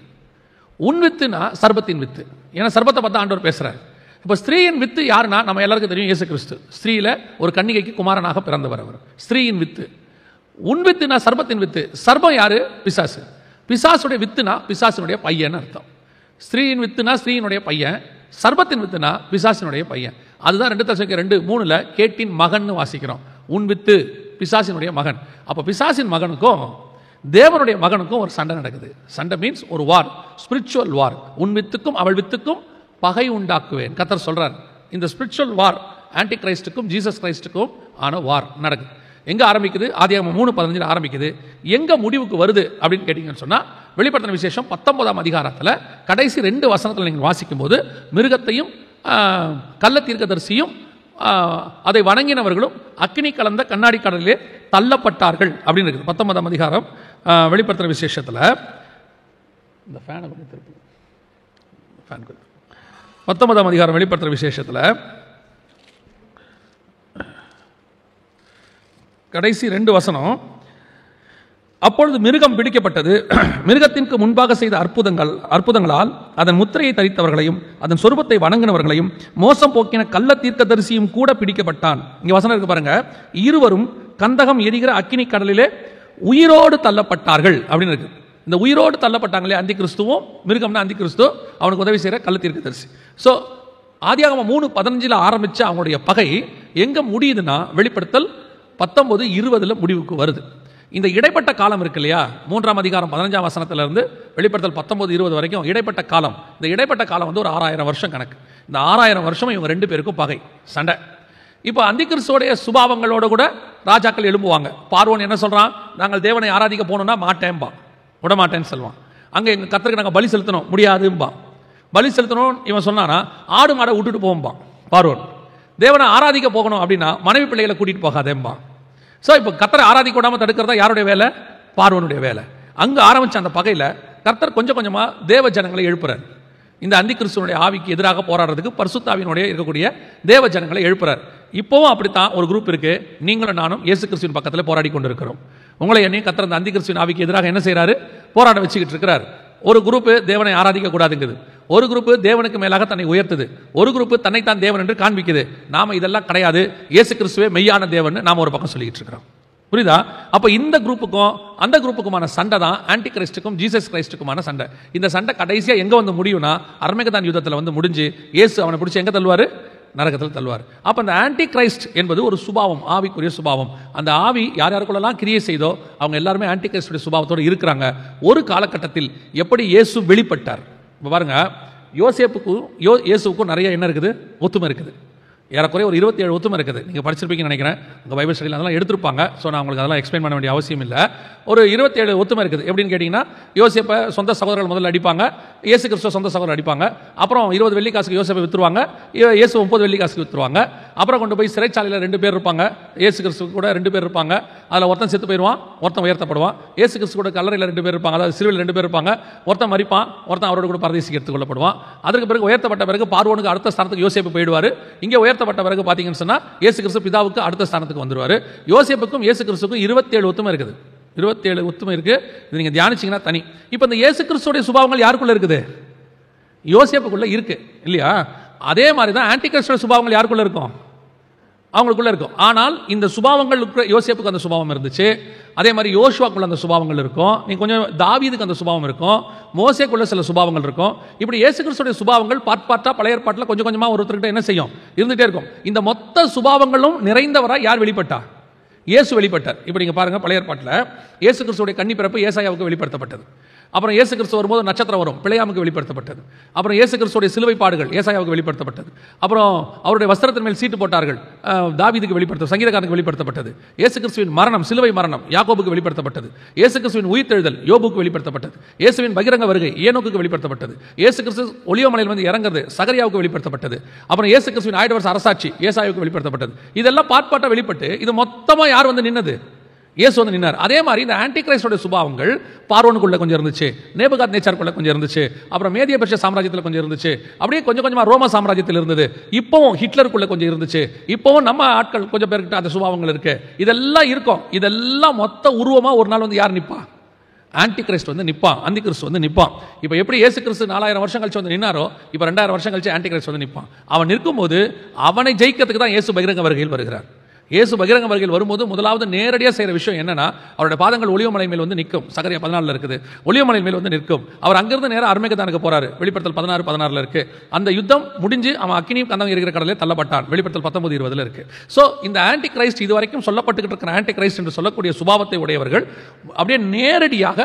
உன் வித்துனா சர்பத்தின் வித்து. ஏன்னா சர்பத்தை பார்த்தா ஆண்டவர் பேசுறாரு. இப்போ ஸ்திரீயின் வித்து யாருன்னா நம்ம எல்லாருக்கும் தெரியும், இயேசு கிறிஸ்து. ஸ்திரீல ஒரு கன்னிகைக்கு குமாரனாக பிறந்தவர் அவர். ஸ்திரீயின் வித்து. உன் வித்துனா சர்பத்தின் வித்து. சர்பம் யாரு? பிசாசு. பிசாசுடைய வித்துனா பிசாசினுடைய பையன் அர்த்தம். ஸ்திரீயின் வித்துனா ஸ்திரீயினுடைய பையன், சர்பத்தின் வித்துனா பிசாசினுடைய பையன். அதுதான் 2 தெசலோனிக்கேயர் 2:3 கேட்டின் மகன் வாசிக்கிறோம். உன் வித்து பிசாசினுடைய மகன். அப்போ பிசாசின் மகனுக்கும் தேவனுடைய மகனுக்கும் ஒரு சண்டை நடக்குது. சண்டை மீன்ஸ் ஒரு வார், ஸ்பிரிச்சுவல் வார். உன் வித்துக்கும் அவள் வித்துக்கும் பகை உண்டாக்குவேன் கர்த்தர் சொல்றார். இந்த ஸ்பிரிச்சுவல் வார் ஆன்டி கிரைஸ்டுக்கும் ஜீசஸ் கிரைஸ்டுக்கும் ஆன வார் நடக்குது. எங்க ஆரம்பிக்குது? ஆதியாகமம் 3:15 ஆரம்பிக்குது. எங்க முடிவுக்கு வருது அப்படின்னு கேட்டீங்கன்னு சொன்னா, வெளிப்படுத்தின விசேஷம் 19 கடைசி 2 வசனத்தில் நீங்கள் வாசிக்கும் போது மிருகத்தையும் கள்ள தீர்க்கதரிசியும் அதை வணங்கினவர்களும் அக்கினி கலந்த கண்ணாடி கடலிலே தள்ளப்பட்டார்கள் அப்படின்னு இருக்குது. 19 வெளிப்படுத்தின விசேஷத்தில் இந்த ஃபேனை கொஞ்சம் திருப்பி, 19 வெளிப்படுத்தின விசேஷத்தில் கடைசி 2 வசனம், அப்பொழுது மிருகம் பிடிக்கப்பட்டது, மிருகத்திற்கு முன்பாக செய்த அற்புதங்களால் அதன் முத்திரையை தரித்தவர்களையும் அதன் சொரூபத்தை வணங்கினவர்களையும் மோசம் போக்கின கள்ள தீர்க்கதரிசியும் கூட பிடிக்கப்பட்டான். இங்க வசனம் இருக்கு பாருங்க, இருவரும் கந்தகம் எரிகிற அக்கினி கடலிலே உயிரோடு தள்ளப்பட்டார்கள் அப்படின்னு இருக்கு. இந்த உயிரோடு தள்ளப்பட்டாங்களே அந்தி கிறிஸ்துவும், மிருகம்னா அந்தி கிறிஸ்து, அவனுக்கு உதவி செய்யற கள்ள தீர்க்கதரிசி. ஸோ ஆதியாகமம் 3:15 ஆரம்பிச்ச அவங்களுடைய பகை எங்க முடியுதுன்னா, வெளிப்படுத்தல் 19:20 முடிவுக்கு வருது. இந்த இடைப்பட்ட காலம் இருக்கு இல்லையா, 3:15 வெளிப்படுத்தல் 19:20 வரைக்கும் இடைப்பட்ட காலம். இந்த இடைப்பட்ட காலம் ஒரு 6000 வருஷம் கணக்கு. இந்த 6000 வருஷம் இவங்க 2 பேருக்கும் பகை, சண்டை. இப்போ அந்தி கிறிஸ்துவோடைய சுபாவங்களோட கூட ராஜாக்கள் எழும்புவாங்க. பார்வோன் என்ன சொல்றான்? நாங்கள் தேவனை ஆராதிக்க போனோம்னா மாட்டேன்பா, விட மாட்டேன்னு சொல்லுவான். அங்கே எங்கள் கர்த்தருக்கு நாங்கள் பலி செலுத்தணும், முடியாதும்பா. பலி செலுத்தணும் இவன் சொன்னானா ஆடு மாடை விட்டுட்டு போகும்பா பார்வோன். தேவனை ஆராதிக்க போகணும் அப்படின்னா மனைவி பிள்ளைகளை கூட்டிட்டு போகாதேம்பா. ஸோ இப்போ கர்த்தரை ஆராதிக்க விடாமல் தடுக்கிறதா யாருடைய வேலை? பார்வோனுடைய வேலை. அங்கே ஆரம்பித்த அந்த பகையில் கர்த்தர் கொஞ்சம் கொஞ்சமாக தேவ ஜனங்களை எழுப்புறார். இந்த அந்தி கிறிஸ்துவனுடைய ஆவிக்கு எதிராக போராடுறதுக்கு பரிசுத்தாவினுடைய இருக்கக்கூடிய தேவ ஜனங்களை எழுப்புறார். இப்போவும் அப்படித்தான் ஒரு குரூப் இருக்கு. நீங்களும் நானும் இயேசு கிறிஸ்துவின் பக்கத்தில் போராடி கொண்டு இருக்கிறோம். உங்களை என்னையும் கர்த்தர் அந்த அந்தி கிறிஸ்துவின் ஆவிக்கு எதிராக என்ன செய்யறாரு? போராட வச்சுக்கிட்டு இருக்கிறார். ஒரு குரூப் தேவனை ஆராதிக்க கூடாதுங்குது, ஒரு குரூப் தேவனுக்கு மேலாக தன்னை உயர்த்துது, ஒரு குரூப் தன்னைத்தான் தேவன் என்று காண்பிக்குது. நாம இதெல்லாம் கிடையாது, இயேசு கிறிஸ்துவே மெய்யான தேவன் நாம ஒரு பக்கம் சொல்லிட்டு இருக்கிறோம். புரியுதா? அப்ப இந்த குரூப்புக்கும் அந்த குரூப்புக்குமான சண்டை தான் ஆன்டி கிரைஸ்டுக்கும் ஜீசஸ் கிரைஸ்டுக்குமான சண்டை. இந்த சண்டை கடைசியா எங்க வந்து முடியும்னா, அர்மகதான் யுத்தத்தில் முடிஞ்சு இயேசு அவனை பிடிச்சி எங்க தள்ளுவாரு? நரகத்தில் தள்ளுவார். அப்ப அந்த ஆன்டி கிரைஸ்ட் என்பது ஒரு சுபாவம், ஆவிக்குரிய சுபாவம். அந்த ஆவி யார் யாருக்குள்ளெல்லாம் கிரியை செய்தோ அவங்க எல்லாருமே ஆன்டி கிரைஸ்டுடைய சுபாவத்தோடு இருக்கிறாங்க. ஒரு காலகட்டத்தில் எப்படி இயேசு வெளிப்பட்டார்? இப்போ பாருங்க, யோசேப்புக்கும் இயேசுவுக்கும் நிறைய என்ன இருக்குது, ஒத்துமை இருக்குது. ஏறக்குறைய ஒரு 27 ஒத்துமை இருக்குது. நீங்கள் படிச்சிருப்பீங்கன்னு நினைக்கிறேன், உங்கள் பைபிள் ஸ்டடியில் அதெல்லாம் எடுத்திருப்பாங்க. ஸோ நான் உங்களுக்கு அதெல்லாம் எக்ஸ்பிளைன் பண்ண வேண்டிய அவசியம் இல்லை. ஒரு 27 ஒத்துமை இருக்குது. எப்படின்னு கேட்டிங்கன்னா, யோசேப்பை சொந்த சகோதரர்கள் முதல்ல அடிப்பாங்க, இயேசு கிறிஸ்துவ சொந்த சகோதரர் அடிப்பாங்க. அப்புறம் 20 வெள்ளிக்காசுக்கு யோசேப்பை விற்றுருவாங்க, இயேசு 30 வெள்ளிக்காசுக்கு விற்றுருவாங்க. அப்புறம் கொண்டு போய் சிறைச்சாலையில் 2 பேர் இருப்பாங்க, இயேசு கிறிஸ்து கூட 2 பேர் இருப்பாங்க. அதில் ஒருத்தன் செத்து போயிடுவான், ஒருத்தன் உயர்த்தப்படுவான். இயேசு கிறிஸ்து கூட கல்லறையில் 2 பேர் இருப்பாங்க, அதாவது சிலுவையில் 2 பேர் இருப்பாங்க. ஒருத்தன் மரிப்பான், ஒருத்தன் அவரோட கூட பரதேசிக்கு எடுத்துக்கொள்ளப்படுவான். அதுக்கு பிறகு உயர்த்தப்பட்ட பிறகு பார்வோனுக்கு அடுத்த ஸ்தானத்துக்கு யோசேப்பு போயிடுவார். இங்கே உயர்த்தப்பட்ட பிறகு பார்த்தீங்கன்னு சொன்னா இயேசு கிறிஸ்து பிதாவுக்கு அடுத்த ஸ்தானத்துக்கு வந்துருவாரு. யோசேப்புக்கும் இயேசு கிறிஸ்துக்கும் 27 ஒத்துமை இருக்குது. 27 ஒத்துமை இருக்கு. இது நீங்க தியானிச்சீங்கன்னா தனி. இப்போ இந்த இயேசு கிறிஸ்துவோட சுபாவங்கள் யாருக்குள்ள இருக்குது? யோசேப்புக்குள்ள இருக்கு இல்லையா? அதே மாதிரி தான் ஆன்டி கிறிஸ்துவோட சுபாவங்கள் யாருக்குள்ள இருக்கும்? அவங்களுக்குள்ள இருக்கும். ஆனால் இந்த சுபாவங்கள் யோசேப்புக்கு அந்த சுபாவம் இருந்துச்சு. அதே மாதிரி யோசுவாக்குள்ள அந்த சுபாவங்கள் இருக்கும். நீ கொஞ்சம் தாவீதுக்கு அந்த சுபாவம் இருக்கும். மோசேக்குள்ள சில சுபாவங்கள் இருக்கும். இப்படி இயேசு கிறிஸ்துவோட சுபாவங்கள் பார்ட் பழைய ஏற்பாட்டில் கொஞ்சம் கொஞ்சமா ஒருத்தர்கிட்ட என்ன செய்யும், இருந்துட்டே இருக்கும். இந்த மொத்த சுபாவங்களும் நிறைந்தவரா யார் வெளிப்பட்டா? இயேசு வெளிப்பட்டார். இப்போ நீங்க பாருங்க, பழைய ஏற்பாட்டில் இயேசு கிறிஸ்துவோட கன்னி பிறப்பு ஏசாயாவுக்கு வெளிப்படுத்தப்பட்டது. அப்புறம் இயேசு கிறிஸ்து வரும்போது நட்சத்திரம் வரும், பிழையாமுக்கு வெளிப்படுத்தப்பட்டது. அப்புறம் இயேசு கிறிஸ்துவோட சிலுவை பாடுகள் ஏசாயாவுக்கு வெளிப்படுத்தப்பட்டது. அப்புறம் அவருடைய வஸ்திரத்தின் மேல் சீட்டு போட்டார்கள், தாவீதுக்கு வெளிப்படுத்த, சங்கீதக்காரனுக்கு வெளிப்படுத்தப்பட்டது. இயேசு கிறிஸ்துவின் மரணம், சிலுவை மரணம் யாக்கோபுக்கு வெளிப்படுத்தப்பட்டது. இயேசு கிறிஸ்துவின் உயிர்த்தெழுதல் யோபுக்கு வெளிப்படுத்தப்பட்டது. இயேசுவின் பகிரங்க வருகை ஏனோக்குக்கு வெளிப்படுத்தப்பட்டது. இயேசு கிறிஸ்து ஒலிவமலையில் வந்து இறங்குறது சகரியாவுக்கு வெளிப்படுத்தப்பட்டது. அப்புறம் இயேசு கிறிஸ்துவின் 1000 வருஷ அரசாட்சி ஏசாயாவுக்கு வெளிப்படுத்தப்பட்டது. இதெல்லாம் பாட்பாட்டா வெளிப்பட்டு இது மொத்தமா யார் வந்து நின்னது? இயேசு வந்து நின்னார். அதே மாதிரி இந்த ஆன்டி கிரைஸ்டோட சுபாவங்கள் பார்வோனுக்குள்ள கொஞ்சம் இருந்துச்சு, நேபுகாத் நேச்சாருக்குள்ள கொஞ்சம் இருந்துச்சு, அப்புறம் மேதிய பெர்ஷிய சாம்ராஜ்யத்தில் கொஞ்சம் இருந்துச்சு, அப்படியே கொஞ்சம் கொஞ்சமா ரோம சாம்ராஜ்யத்தில் இருந்தது, இப்பவும் ஹிட்லருக்குள்ள கொஞ்சம் இருந்துச்சு, இப்பவும் நம்ம ஆட்கள் கொஞ்சம் பேர்கிட்ட அந்த சுபாவங்கள் இருக்கு. இதெல்லாம் இருக்கும். இதெல்லாம் மொத்த உருவமா ஒரு நாள் வந்து யார் நிப்பா? ஆன்டி கிரைஸ்ட் வந்து நிப்பான், அந்தி கிறிஸ்து வந்து நிப்பான். இப்போ எப்படி இயேசு கிறிஸ்து 4000 வருஷம் கழிச்சு வந்து நின்னாரோ, இப்போ 2000 வருஷம் கழிச்சு ஆன்டி கிரைஸ்ட் வந்து நிப்பான். அவன் நிற்கும்போது அவனை ஜெயிக்கிறதுக்கு தான் இயேசு பகிரங்க வருகையில் வருகிறார். இயேசு பகிரங்க வருகையில் வரும்போது முதலாவது நேரடியாக செய்கிற விஷயம் என்னன்னா, அவருடைய பாதங்கள் ஒலிவமலை மேல் வந்து நிற்கும். சகரியா 14 இருக்குது, ஒலிவமலை மேல் வந்து நிற்கும். அவர் அங்கிருந்து நேரம் அர்மேகதானுக்கு போறாரு, வெளிப்படுத்தல் 16:16 இருக்கு. அந்த யுத்தம் முடிஞ்சு அவன் அக்கினியும் கந்தம் இருக்கிற கடலில் தள்ளப்பட்டான், வெளிப்படுத்தல் 19:20 இருக்கு. ஸோ இந்த ஆன்டி கிரைஸ்ட் இதுவரைக்கும் சொல்லப்பட்டுக்கிட்டு இருக்கிற ஆன்டி கிரைஸ்ட் என்று சொல்லக்கூடிய சுபாவத்தை உடையவர்கள் அப்படியே நேரடியாக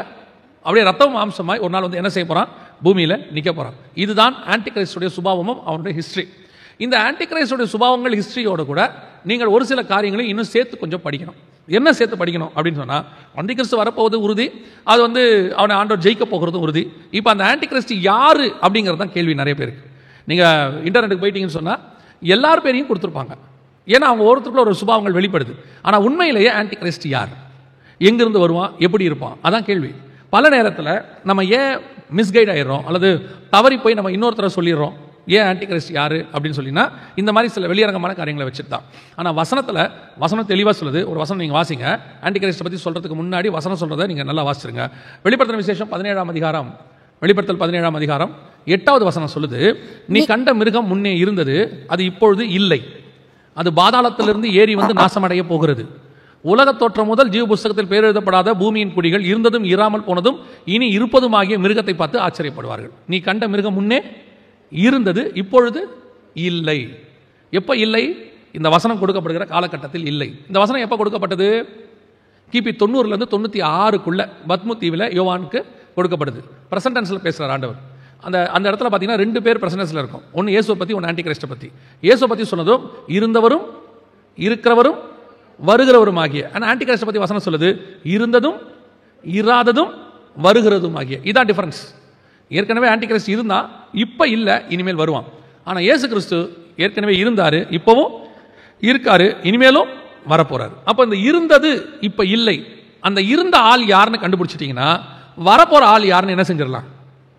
அப்படியே ரத்தம் மாம்சமாய் ஒரு நாள் வந்து என்ன செய்ய போறான்? பூமியில நிற்க போறான். இதுதான் ஆன்டி கிரைஸ்டுடைய சுபாவமும் அவனுடைய ஹிஸ்டரி. இந்த ஆன்டி கிரைஸ்டுடைய சுபாவங்கள் ஹிஸ்டரியோட கூட நீங்கள் ஒரு சில காரியங்களையும் இன்னும் சேர்த்து கொஞ்சம் படிக்கணும். என்ன சேர்த்து படிக்கணும் அப்படின்னு சொன்னா, அந்தி கிறிஸ்து வரப்போவது உறுதி, அது வந்து அவனை ஆண்டவர் ஜெயிக்க போகிறதும் உறுதி. இப்போ அந்த ஆன்டி கிறிஸ்ட் யாரு அப்படிங்கிறது தான் கேள்வி நிறைய பேருக்கு. நீங்க இன்டர்நெட்டுக்கு போயிட்டீங்கன்னு சொன்னா எல்லார் பேரையும் கொடுத்துருப்பாங்க. ஏன்னா அவங்க ஒருத்தருக்குள்ள ஒரு சுபாவங்கள் வெளிப்படுது. ஆனால் உண்மையிலேயே ஆன்டி கிறிஸ்ட் யார், எங்கிருந்து வருவான், எப்படி இருப்பான், அதான் கேள்வி. பல நேரத்தில் நம்ம ஏன் மிஸ்கைட் ஆயிடுறோம் அல்லது தவறி போய் நம்ம இன்னொருத்தரை சொல்லிடுறோம், ஏன் ஆன்டி கிரைஸ்ட் யாரு அப்படின்னு சொல்லினா இந்த மாதிரி சில வெளியரங்கமான காரியங்களை வச்சுட்டு தான். ஆனால் வசனம் தெளிவாக சொல்லுது. ஒரு வசனம் நீங்கள் வாசிங்க, ஆன்டி கிரைஸ்ட்டை பற்றி சொல்கிறதுக்கு முன்னாடி வசனம் சொல்கிறத நீங்கள் நல்லா வாசிச்சிருங்க. வெளிப்படுத்தின விசேஷம் 17ஆம் அதிகாரம், வெளிப்படுத்தல் 17ஆம் அதிகாரம் 8வது வசனம் சொல்லுது, நீ கண்ட மிருகம் முன்னே இருந்தது, அது இப்பொழுது இல்லை, அது பாதாளத்திலிருந்து ஏறி வந்து நாசமடைய போகிறது. உலக தோற்றம் முதல் ஜீவ புஸ்தகத்தில் பேர் எழுதப்படாத பூமியின் குடிகள் இருந்ததும் இராமல் போனதும் இனி இருப்பதும் ஆகிய மிருகத்தை பார்த்து ஆச்சரியப்படுவார்கள். நீ கண்ட மிருகம் முன்னே இருந்தது, இப்பொழுது இல்லை. எப்ப இல்லை? இந்த வசனம் கொடுக்கப்படுகிற காலகட்டத்தில் இல்லை. இந்த வசனம் எப்ப கொடுக்கப்பட்டது? கிபி 90 to 96 பத்மு தீவில் யோவானுக்கு கொடுக்கப்படுது. பிரசன்ட் டென்ஸ்ல பேசுறார் ஆண்டவர். அந்த இடத்துல பார்த்தீங்கன்னா 2 பேர் பிரசன்ட் டென்ஸ்ல இருக்கும். ஒன்று இயேசுவை பற்றி, ஒன்று ஆன்டி கிரைஸ்ட்டை பற்றி. இயேசுவை பற்றி சொன்னதும் இருந்தவரும் இருக்கிறவரும் வருகிறவரும் ஆகிய. ஆனால் ஆன்டி கிரைஸ்ட்டை பற்றி வசனம் சொல்லுது இருந்ததும் இராததும் வருகிறதும் ஆகிய. இதான் டிஃபரன்ஸ். ஏற்கனவே ஆன்டி கிறிஸ்து இருந்தா, இப்ப இல்ல, இனிமேல் வருவான். ஆனா இயேசு கிறிஸ்து ஏற்கனவே இருந்தாரு, இப்பவும் இருக்காரு, இனிமேலும் வரப்போறாரு. அப்ப இந்த இருந்தது இப்ப இல்லை, அந்த இருந்த ஆள் யாருன்னு கண்டுபிடிச்சிட்டீங்கன்னா வரப்போற ஆள் யாருன்னு என்ன செஞ்சிடலாம்?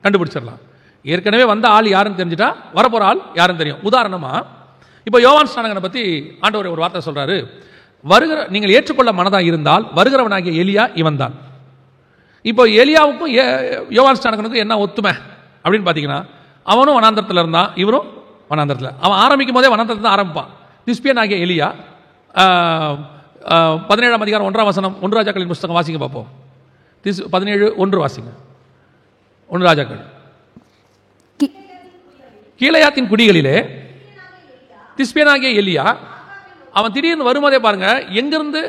கண்டுபிடிச்சிடலாம். ஏற்கனவே வந்த ஆள் யாருன்னு தெரிஞ்சுட்டா வரப்போற ஆள் யாருன்னு தெரியும். உதாரணமா இப்ப யோவான் ஸ்நானகனை பத்தி ஆண்டவர் ஒரு வார்த்தை சொல்றாரு, நீங்கள் ஏற்றுக்கொள்ள மனதா இருந்தால் வருகிறவனாகிய எலியா இவன் தான். இப்போ எலியாவுக்கும் யோவான் ஸ்நானகனுக்கும் என்ன ஒத்துமை அப்படின்னு பார்த்தீங்கன்னா, அவனும் வனாந்தரத்தில் இருந்தான், இவரும் வனாந்தரத்தில். அவன் ஆரம்பிக்கும் போதே வனாந்தரத்தில் தான் ஆரம்பிப்பான். திஸ்பியன் ஆகிய எலியா 17ஆம் அதிகாரம் 1ஆம் வசனம், 1 ராஜாக்களின் புஸ்தகம் வாசிங்க பார்ப்போம். 17:1 வாசிங்க. 1 ராஜாக்கள். கீலேயாத்தின் குடிகளிலே திஸ்பியன் ஆகிய எலியா, அவன் திடீர்னு வரும்போதே பாருங்க, எங்கிருந்து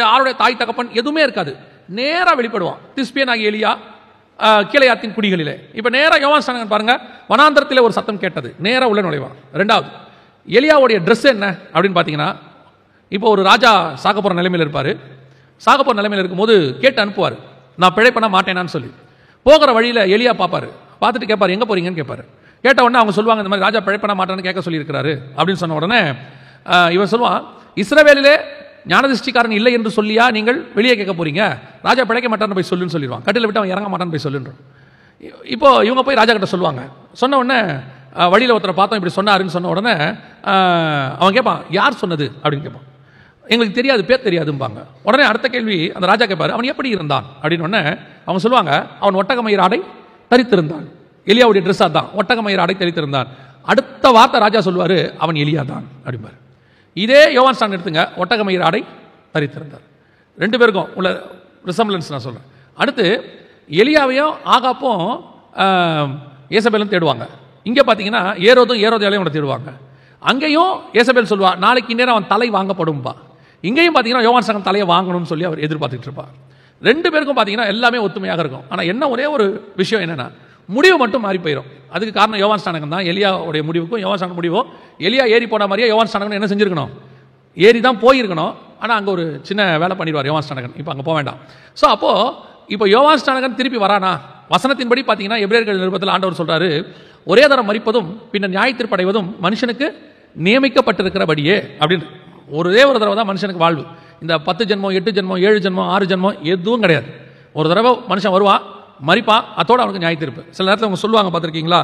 யாருடைய தாய் தகப்பன் எதுவுமே இருக்காது, நேராக வெளிப்படுவான். திஸ்பியன் ஆகிய எலியா கீழையாத்தின் குடிகளிலே. இப்போ நேராக யோவான் ஸ்நானகன் பாருங்க, வனாந்தரத்தில் ஒரு சத்தம் கேட்டது, நேராக உள்ள நுழைவான். ரெண்டாவது, எலியாவுடைய ட்ரெஸ் என்ன அப்படின்னு பார்த்தீங்கன்னா, இப்போ ஒரு ராஜா சாக போகிற நிலைமையில் இருப்பார். சாக போகிற நிலைமையில் இருக்கும்போது கேட்டு அனுப்புவார், நான் பிழை பண்ண மாட்டேனான்னு சொல்லி. போகிற வழியில் எலியா பார்ப்பார், பார்த்துட்டு கேட்பார், எங்கே போறீங்கன்னு கேட்பார். கேட்ட உடனே அவங்க சொல்லுவாங்க, இந்த மாதிரி ராஜா பிழை பண்ண மாட்டேன்னு கேட்க சொல்லியிருக்கிறாரு அப்படின்னு சொன்ன உடனே இவன் சொல்லுவான், இஸ்ரவேலிலே ஞானதிஷ்டிக்காரன் இல்லை என்று சொல்லியா நீங்கள் வெளியே கேட்க போறீங்க, ராஜா பிழைக்க மாட்டான்னு போய் சொல்லுன்னு சொல்லிடுவான். கட்டில விட்டு அவன் இறங்க மாட்டான்னு போய் சொல்லுன்றோம். இப்போ இவங்க போய் ராஜா கிட்ட சொல்லுவாங்க. சொன்ன உடனே வழியில் ஒருத்தரை பார்த்தோம் இப்படி சொன்னாருன்னு சொன்ன உடனே அவன் கேட்பான், யார் சொன்னது அப்படின்னு கேட்பான். எங்களுக்கு தெரியாது, பேர் தெரியாதும்பாங்க. உடனே அடுத்த கேள்வி அந்த ராஜா கேட்பாரு, அவன் எப்படி இருந்தான் அப்படின்னு உடனே அவங்க சொல்லுவாங்க, அவன் ஒட்டகமயிர் ஆடை தரித்திருந்தான். எலியாவுடைய ட்ரெஸ் தான், ஒட்டகமயிர் ஆடை தரித்திருந்தான். அடுத்த வார்த்தை ராஜா சொல்லுவாரு, அவன் எலியா தான் அப்படிம்பாரு. இதே யோவான் ஸ்நானன் எடுத்துங்க, ஒட்டகமயிர் ஆடை தரித்திருந்தார். ரெண்டு பேருக்கும் உள்ள ரிசம்பிளன்ஸ் நான் சொல்றேன். அடுத்து எலியாவையும் ஆகாப்பும் ஏசபேலும் தேடுவாங்க. இங்கே பார்த்தீங்கன்னா ஏரோதையாலையும் அவனை தேடுவாங்க. அங்கேயும் ஏசபேல் சொல்லுவா, நாளைக்கு நேரம் அவன் தலை வாங்கப்படும்பா. இங்கேயும் பார்த்தீங்கன்னா யோவான் ஸ்நானன் தலையை வாங்கணும்னு சொல்லி அவர் எதிர்பார்த்துட்டு இருப்பார். ரெண்டு பேருக்கும் பார்த்தீங்கன்னா எல்லாமே ஒத்துமையாக இருக்கும். ஆனால் என்ன ஒரே ஒரு விஷயம் என்னன்னா, முடிவு மட்டும் மாறி போயிடும். அதுக்கு காரணம் யோவான் ஸ்நானகன் தான். எலியாவுடைய முடிவுக்கும் யோவான் ஸ்நானகன் முடிவும், எலியா ஏறி போன மாதிரியே யோவான் ஸ்நானகன் என்ன செஞ்சிருக்கணும், ஏறி தான் போயிருக்கணும். ஆனால் அங்கே ஒரு சின்ன வேலை பண்ணிடுவார் யோவான் ஸ்நானகன், இப்போ அங்கே போக வேண்டாம். ஸோ அப்போது இப்போ யோவான் ஸ்நானகன் திருப்பி வரானா? வசனத்தின்படி பார்த்தீங்கன்னா எபிரேயர்கள் நிருபத்தில் ஆண்டவர் சொல்றாரு, ஒரே தரம் மரிப்பதும் பின்னர் நியாயத்தீர்ப்படைவதும் மனுஷனுக்கு நியமிக்கப்பட்டிருக்கிறபடியே அப்படின்னு. ஒரே ஒரு தடவை தான் மனுஷனுக்கு வாழ்வு. இந்த 10 ஜென்மம் 8 ஜென்மம் 7 ஜென்மம் 6 ஜென்மம் எதுவும் கிடையாது. ஒரு தடவை மனுஷன் வருவான், மரிப்பான், அதோடு அவனுக்கு நியாயத்தீர்ப்பு. சில நேரத்தில் அவங்க சொல்லுவாங்க, பார்த்துருக்கீங்களா,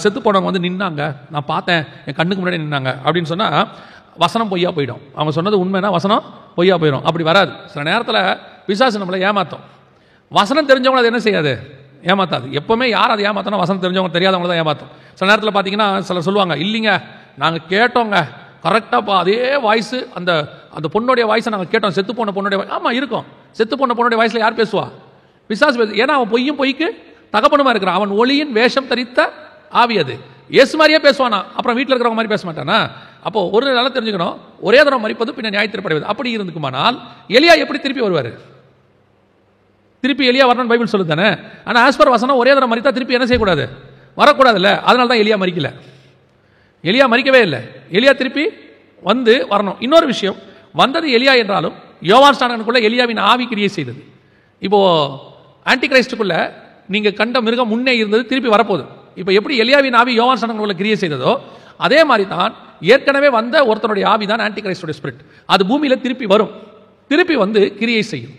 செத்து போனவங்க வந்து நின்னாங்க, நான் பார்த்தேன், என் கண்ணுக்கு முன்னாடி நின்னாங்க அப்படின்னு சொன்னால் வசனம் பொய்யா போயிடும். அவங்க சொன்னது உண்மைனா வசனம் பொய்யா போயிடும். அப்படி வராது. சில நேரத்தில் பிசாசு நம்மளை ஏமாற்றும். வசனம் தெரிஞ்சவங்களை அது என்ன செய்யாது, ஏமாத்தாது. எப்பவுமே யார் அதை ஏமாத்தணும், வசனம் தெரிஞ்சவங்க தெரியாதவங்க தான் ஏமாற்றும். சில நேரத்தில் பார்த்தீங்கன்னா சில சொல்லுவாங்க, இல்லைங்க நாங்கள் கேட்டோங்க கரெக்டாக அதே வாய்ஸ், அந்த அந்த பொண்ணுடைய வாய்ஸை நாங்கள் கேட்டோம், செத்து போன பொண்ணுடைய வாய்ஸ். ஆமாம் இருக்கும், செத்து போன பொண்ணுடைய வாய்ஸில் யார் பேசுவா, பிசாசு பேசு. ஏன்னா அவன் பொய்க்கு தகப்பனுமா இருக்கிறான். அவன் ஒளியின் வேஷம் தரித்த ஆவி, அது இயேசு மாதிரியே பேசுவானா, அப்புறம் வீட்டில் இருக்கிறவங்க மாதிரி பேச மாட்டானா. அப்போ ஒரு நல்லா தெரிஞ்சுக்கணும், ஒரே தரம் மரிப்பது பின்ன நியாயத்தீர்ப்படைவது. அப்படி இருந்துக்குமானால் எலியா எப்படி திருப்பி வருவார்? திருப்பி எலியா வரணும்னு பைபிள் சொல்லுது தானே. ஆனால் ஆஸ்பர் வசனம் ஒரே தரம் மரித்தா திருப்பி என்ன செய்யக்கூடாது, வரக்கூடாதுல்ல. அதனால தான் எலியா மரிக்கல. எலியா மரிக்கவே இல்லை, எலியா திருப்பி வந்து வரணும். இன்னொரு விஷயம், வந்தது எலியா என்றாலும் யோவான் ஸ்நானகனுக்குள்ள எலியாவின் ஆவி கிரியை செய்தது. இப்போ ஆன்டி கிரைஸ்டுக்குள்ள நீங்க கண்ட மிருகம் முன்னே இருந்தது, திருப்பி வரப்போகுது. இப்போ எப்படி எலியாவின் ஆவி யோவான் ஸ்நானகனுக்குள்ள கிரியை செய்ததோ அதே மாதிரி தான் ஏற்கனவே வந்த ஒருத்தனுடைய ஆவி தான் ஆன்டி கிரைஸ்டோட ஸ்பிரிட். அது பூமியில திருப்பி வரும், திருப்பி வந்து கிரியை செய்யும்.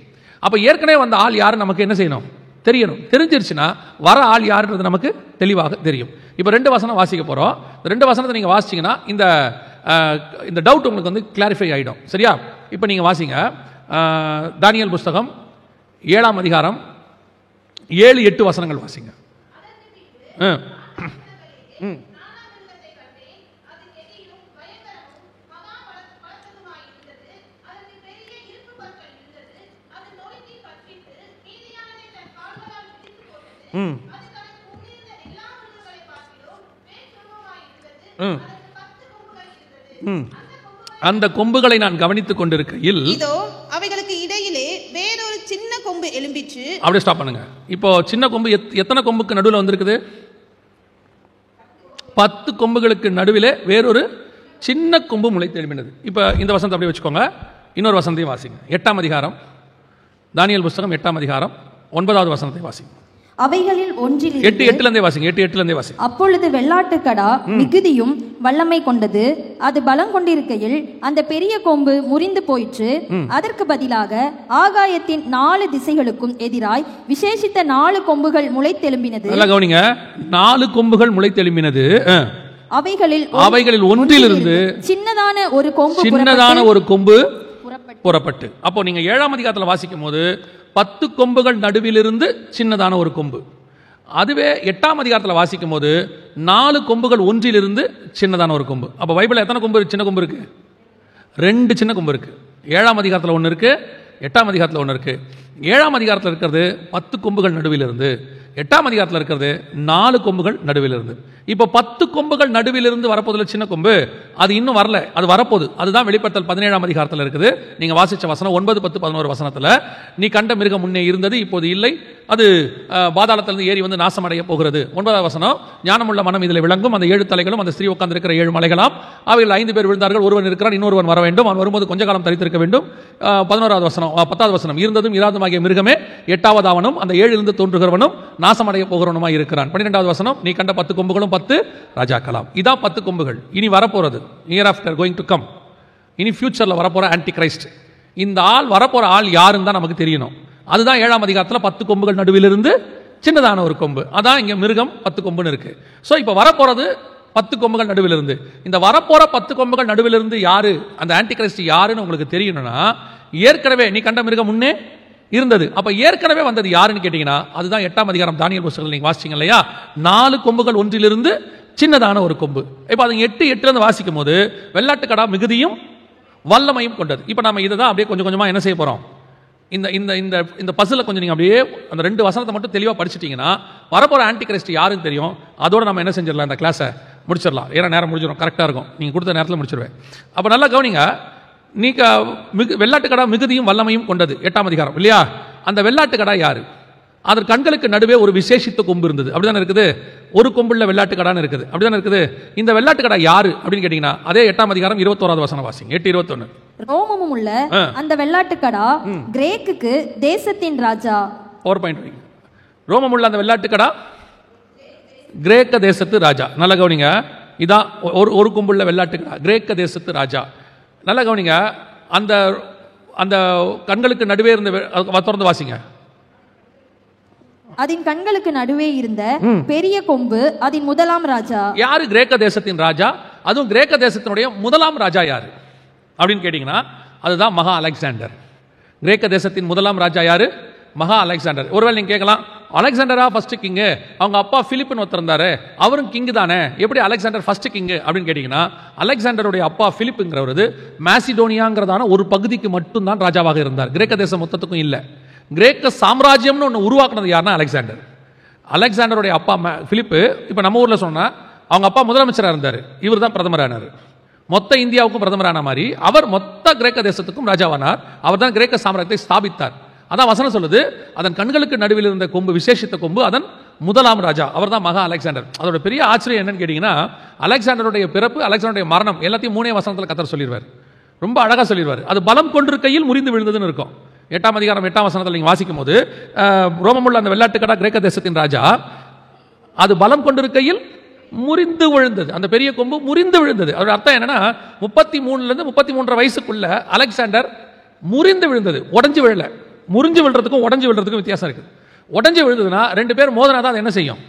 அப்ப ஏற்கனவே வந்த ஆள் யாரு நமக்கு என்ன செய்யணும், தெரியணும். தெரிஞ்சிருச்சுன்னா வர ஆள் யாருன்றது நமக்கு தெளிவாக தெரியும். இப்போ 2 வசனம் வாசிக்க போறோம். 2 வசனத்தை நீங்க வாசிச்சீங்கன்னா இந்த டவுட் உங்களுக்கு வந்து கிளாரிஃபை ஆயிடும். சரியா? இப்போ நீங்க வாசிங்க, தானியேல் புஸ்தகம் 7ஆம் அதிகாரம் 7-8 வசனங்கள் வாசிங்க. அந்த கொம்புகளை நான் கவனித்துக் கொண்டிருக்கையில் இதோ அவைகளுக்கு இடையிலே வேறொரு சின்ன கொம்பு எழும்பிற்று. அப்படியே ஸ்டாப் பண்ணுங்க. இப்போ சின்ன கொம்பு எத்தனை கொம்புக்கு நடுவில் வந்திருக்குது? 10 கொம்புகளுக்கு நடுவிலே வேறொரு சின்ன கொம்பு முளைத்து எழும்பினது. இப்போ இந்த வசனத்தை அப்படியே வச்சுக்கோங்க. இன்னொரு வசனத்தையும் வாசிங்க. 8ஆம் அதிகாரம், தானியேல் புஸ்தகம் 8ஆம் அதிகாரம் 9வது வசனத்தை வாசிங்க. அவைகளில் ஒன்றில் 8:8 வாசிங்க. 8:8 வாசிங்க. அப்பொழுது வெள்ளாட்டுக்கடா மிகுதியும் வல்லமை கொண்டது, அது பலம் கொண்டிருக்கையில் அந்த பெரிய கொம்பு முறிந்து போயிற்று. அதற்கு பதிலாக ஆகாயத்தின் 4 திசைகளுக்கும் எதிராய் விசேஷித்த 4 கொம்புகள் முளைத்தெழும்பினது. நல்லா கவனிங்க, 4 கொம்புகள் முளைத்தெழும்பினது. அவைகளில் ஒன்றிலிருந்து சின்னதான ஒரு கொம்பு புறப்பட்டு. அப்போ நீங்க 7ஆம் அதிகாரத்தில் வாசிக்கும் போது 10 கொம்புகள் நடுவிலிருந்து சின்னதான ஒரு கொம்பு. அதுவே 8ஆம் அதிகாரத்தில் வாசிக்கும் போது 4 கொம்புகள் ஒன்றிலிருந்து சின்னதான ஒரு கொம்பு. அப்போ பைபிள் எத்தனை கொம்பு, சின்ன கொம்பு இருக்கு? 2 சின்ன கொம்பு இருக்கு. 7ஆம் அதிகாரத்தில் 1 இருக்கு, 8ஆம் அதிகாரத்தில் 1 இருக்கு. 7ஆம் அதிகாரத்தில் இருக்கிறது 10 கொம்புகள் நடுவிலிருந்து. 8ஆம் அதிகாரத்தில் இருக்கிறது 4 கொம்புகள் நடுவில் இருந்து. இப்போ 10 கொம்புகள் நடுவில் இருந்து வரப்போதில்ல சின்ன கொம்பு, அது இன்னும் வரல, அது வரப்போகுது. அதுதான் வெளிப்படுத்தல் 17ஆம் அதிகாரத்தில் இருக்குது. நீங்க வாசிச்ச வசனம் 9, 10, 11 வசனத்தில், நீ கண்ட மிருகம் முன்னே இருந்தது, இப்போது இல்லை, அது பாதாளத்திலிருந்து ஏறி வந்து நாசமடைய போகிறது. 9ஆம் வசனம், ஞானமுள்ள மனம் இதில் விளங்கும், அந்த 7 தலைகளும் அந்த ஸ்திரீ உட்கார்ந்து இருக்கிற 7 மலைகளாம், அவைகள் 5 பேர் விழுந்தார்கள், ஒருவன் இருக்கிறான், இன்னொருவன் வர வேண்டும், அவன் வரும்போது கொஞ்ச காலம் தரித்திருக்க வேண்டும். 11வது வசனம், 10வது வசனம், இருந்ததும் இராதுமாகிய மிருகமே 8வது அவனும் அந்த 7 தோன்றுகிறவனும் நாசமடைய போகிறவனுமாய் இருக்கிறான். 12வது வசனம், நீ கண்ட 10 கொம்புகளும் 10 ராஜாக்களாம். இதான் 10 கொம்புகள். இனி வரப்போறது, year after going to come, இனி ஃபியூச்சர்ல வரப்போற ஆன்டி கிரைஸ்ட். இந்த ஆள் வரப்போற ஆள் யாருன்னு தான் நமக்கு தெரியணும். அதுதான் 7ஆம் அதிகாரத்தில் 10 கொம்புகள் நடுவில் இருந்து சின்னதான ஒரு கொம்பு, அதான் இங்க மிருகம் 10 கொம்புன்னு இருக்கு. ஸோ இப்போ வரப்போறது 10 கொம்புகள் நடுவில் இருந்து. இந்த வரப்போற 10 கொம்புகள் நடுவில் இருந்து யாரு, அந்த ஆன்டி கிரைஸ்ட் யாருன்னு உங்களுக்கு தெரியணும்னா, ஏற்கனவே நீ கண்ட மிருகம் முன்னே இருந்தது. அப்ப ஏற்கனவே வந்தது யாருன்னு கேட்டீங்கன்னா, அதுதான் 8ஆம் அதிகாரம் தானியேல் புத்தகத்தில் நீங்க வாசிச்சீங்க இல்லையா, 4 கொம்புகள் ஒன்றிலிருந்து சின்னதான ஒரு கொம்பு. இப்ப அது 8:8 வாசிக்கும் போது வெள்ளாட்டுக்கடா மிகுதியும் வல்லமையும் கொண்டது. இப்ப நாம இதை தான் அப்படியே கொஞ்சம் கொஞ்சமா என்ன செய்ய போறோம், இந்த இந்த இந்த இந்த பசில கொஞ்சம் நீங்க அப்படியே அந்த 2 வசனத்தை மட்டும் தெளிவா படிச்சிட்டீங்கன்னா வரப்போற ஆன்டி கிரைஸ்ட் யாருன்னு தெரியும். அதோட நம்ம என்ன செஞ்சிடலாம், இந்த கிளாஸை முடிச்சிடலாம். ஏன்னா நேரம் முடிஞ்சிடும், கரெக்டா இருக்கும், நீங்க கொடுத்த நேரத்தில் முடிச்சிருவேன். அப்ப நல்லா கவனிங்க, நீங்க வெள்ளாட்டுக்கடா மிகுதியும் வல்லமையும் கொண்டது 8ஆம் அதிகாரம் இல்லையா. அந்த வெள்ளாட்டுக்கடா யாரு, அதன் கண்களுக்கு நடுவே ஒரு விசேஷித்த கொம்பு இருந்தது, அப்படிதானே இருக்குது. ஒரு கொம்புள்ள வெள்ளாட்டுக்கடான்னு இருக்குது, அப்படிதானே இருக்குது. இந்த வெள்ளாட்டுக்கடா யாரு அப்படின்னு கேட்டீங்கன்னா, அதே 8ஆம் அதிகாரம் 21வது வசனம் வாசிங்க, 8:21. ரோமமும் உள்ள அந்த வெள்ளாட்டுக்கடா கிரேக்குக்கு தேசத்தின் ராஜா. Power point. ரோமமுள்ள அந்த வெள்ளாட்டுக்கடா கிரேக்க தேசத்து ராஜா. நல்ல கவனிங்க, இதான் ஒரு கொம்புள்ள வெள்ளாட்டுக்கடா கிரேக்க தேசத்து ராஜா. நல்ல கவனிங்க, அந்த அந்த கண்களுக்கு நடுவே இருந்த தொடர்ந்து வாசிங்க. அதன் கண்களுக்கு நடுவே இருந்த பெரிய கொம்பு அதன் முதலாம் ராஜா. யாரு கிரேக்க தேசத்தின் ராஜா, அதுவும் கிரேக்க தேசத்தினுடைய முதலாம் ராஜா யாரு அப்படின்னு கேட்டீங்கன்னா, அதுதான் மகா அலெக்சாண்டர். கிரேக்க தேசத்தின் முதலாம் ராஜா யாரு, மகா அலெக்சாண்டர். ஒருவேளை நீங்க கேட்கலாம், அலெக்சாண்டரா ஃபர்ஸ்ட் கிங்கு, அவங்க அப்பா பிலிப்னு ஒருத்தர் இருந்தாரு, அவரும் கிங்கு தானே, எப்படி அலெக்சாண்டர் ஃபர்ஸ்ட் கிங்கு அப்படின்னு கேட்டீங்கன்னா, அலெக்சாண்டருடைய அப்பா பிலிப்புங்கிறவர் மாசிடோனியாங்கிறதான ஒரு பகுதிக்கு மட்டும்தான் ராஜாவாக இருந்தார், கிரேக்க தேசம் மொத்தத்துக்கும் இல்லை. கிரேக்க சாம்ராஜ்யம்னு ஒன்று உருவாக்குனது யாருன்னா அலெக்சாண்டர். அலெக்சாண்டருடைய அப்பா பிலிப்பு, இப்போ நம்ம ஊரில் சொன்னா அவங்க அப்பா முதலமைச்சராக இருந்தார், இவர் தான் பிரதமரானார். மொத்த இந்தியாவுக்கும் பிரதமரான மாதிரி அவர் மொத்த கிரேக்க தேசத்துக்கும் ராஜாவானார். அவர் தான் கிரேக்க சாம்ராஜ்யத்தை ஸ்தாபித்தார். அதான் வசனம் சொல்லுது, அதன் கண்களுக்கு நடுவில் இருந்த கொம்பு விசேஷித்த கொம்பு அதன் முதலாம் ராஜா, அவர் தான் மகா அலெக்சாண்டர். அதோட பெரிய ஆச்சரியம் என்னன்னு கேட்டீங்கன்னா, அலெக்சாண்டருடைய பிறப்பு, அலெக்சாண்டருடைய மரணம் எல்லாத்தையும் 3 வசனத்தில் கர்த்தர் சொல்லிடுவார். ரொம்ப அழகா சொல்லிடுவார். அது பலம் கொண்டிருக்கையில் முறிந்து விழுந்ததுன்னு இருக்கும். 8ஆம் அதிகாரம் 8ஆம் வசனத்தில் நீங்க வாசிக்கும் போது, ரோமமுள்ள அந்த வெள்ளாட்டுக்கடா கிரேக்க தேசத்தின் ராஜா, அது பலம் கொண்டிருக்கையில் முறிந்து விழுந்தது, அந்த பெரிய கொம்பு முறிந்து விழுந்தது. அதோட அர்த்தம் என்னன்னா, 33 33 வயசுக்குள்ள அலெக்சாண்டர் முறிந்து விழுந்தது, உடஞ்சு விழல. முறிஞ்சு விழுறதுக்கும் உடஞ்சு விழுறதுக்கும் வித்தியாசம் இருக்கு. உடஞ்சு விழுதுன்னா 2 பேர் மோதினா தான் அது என்ன செய்யும்,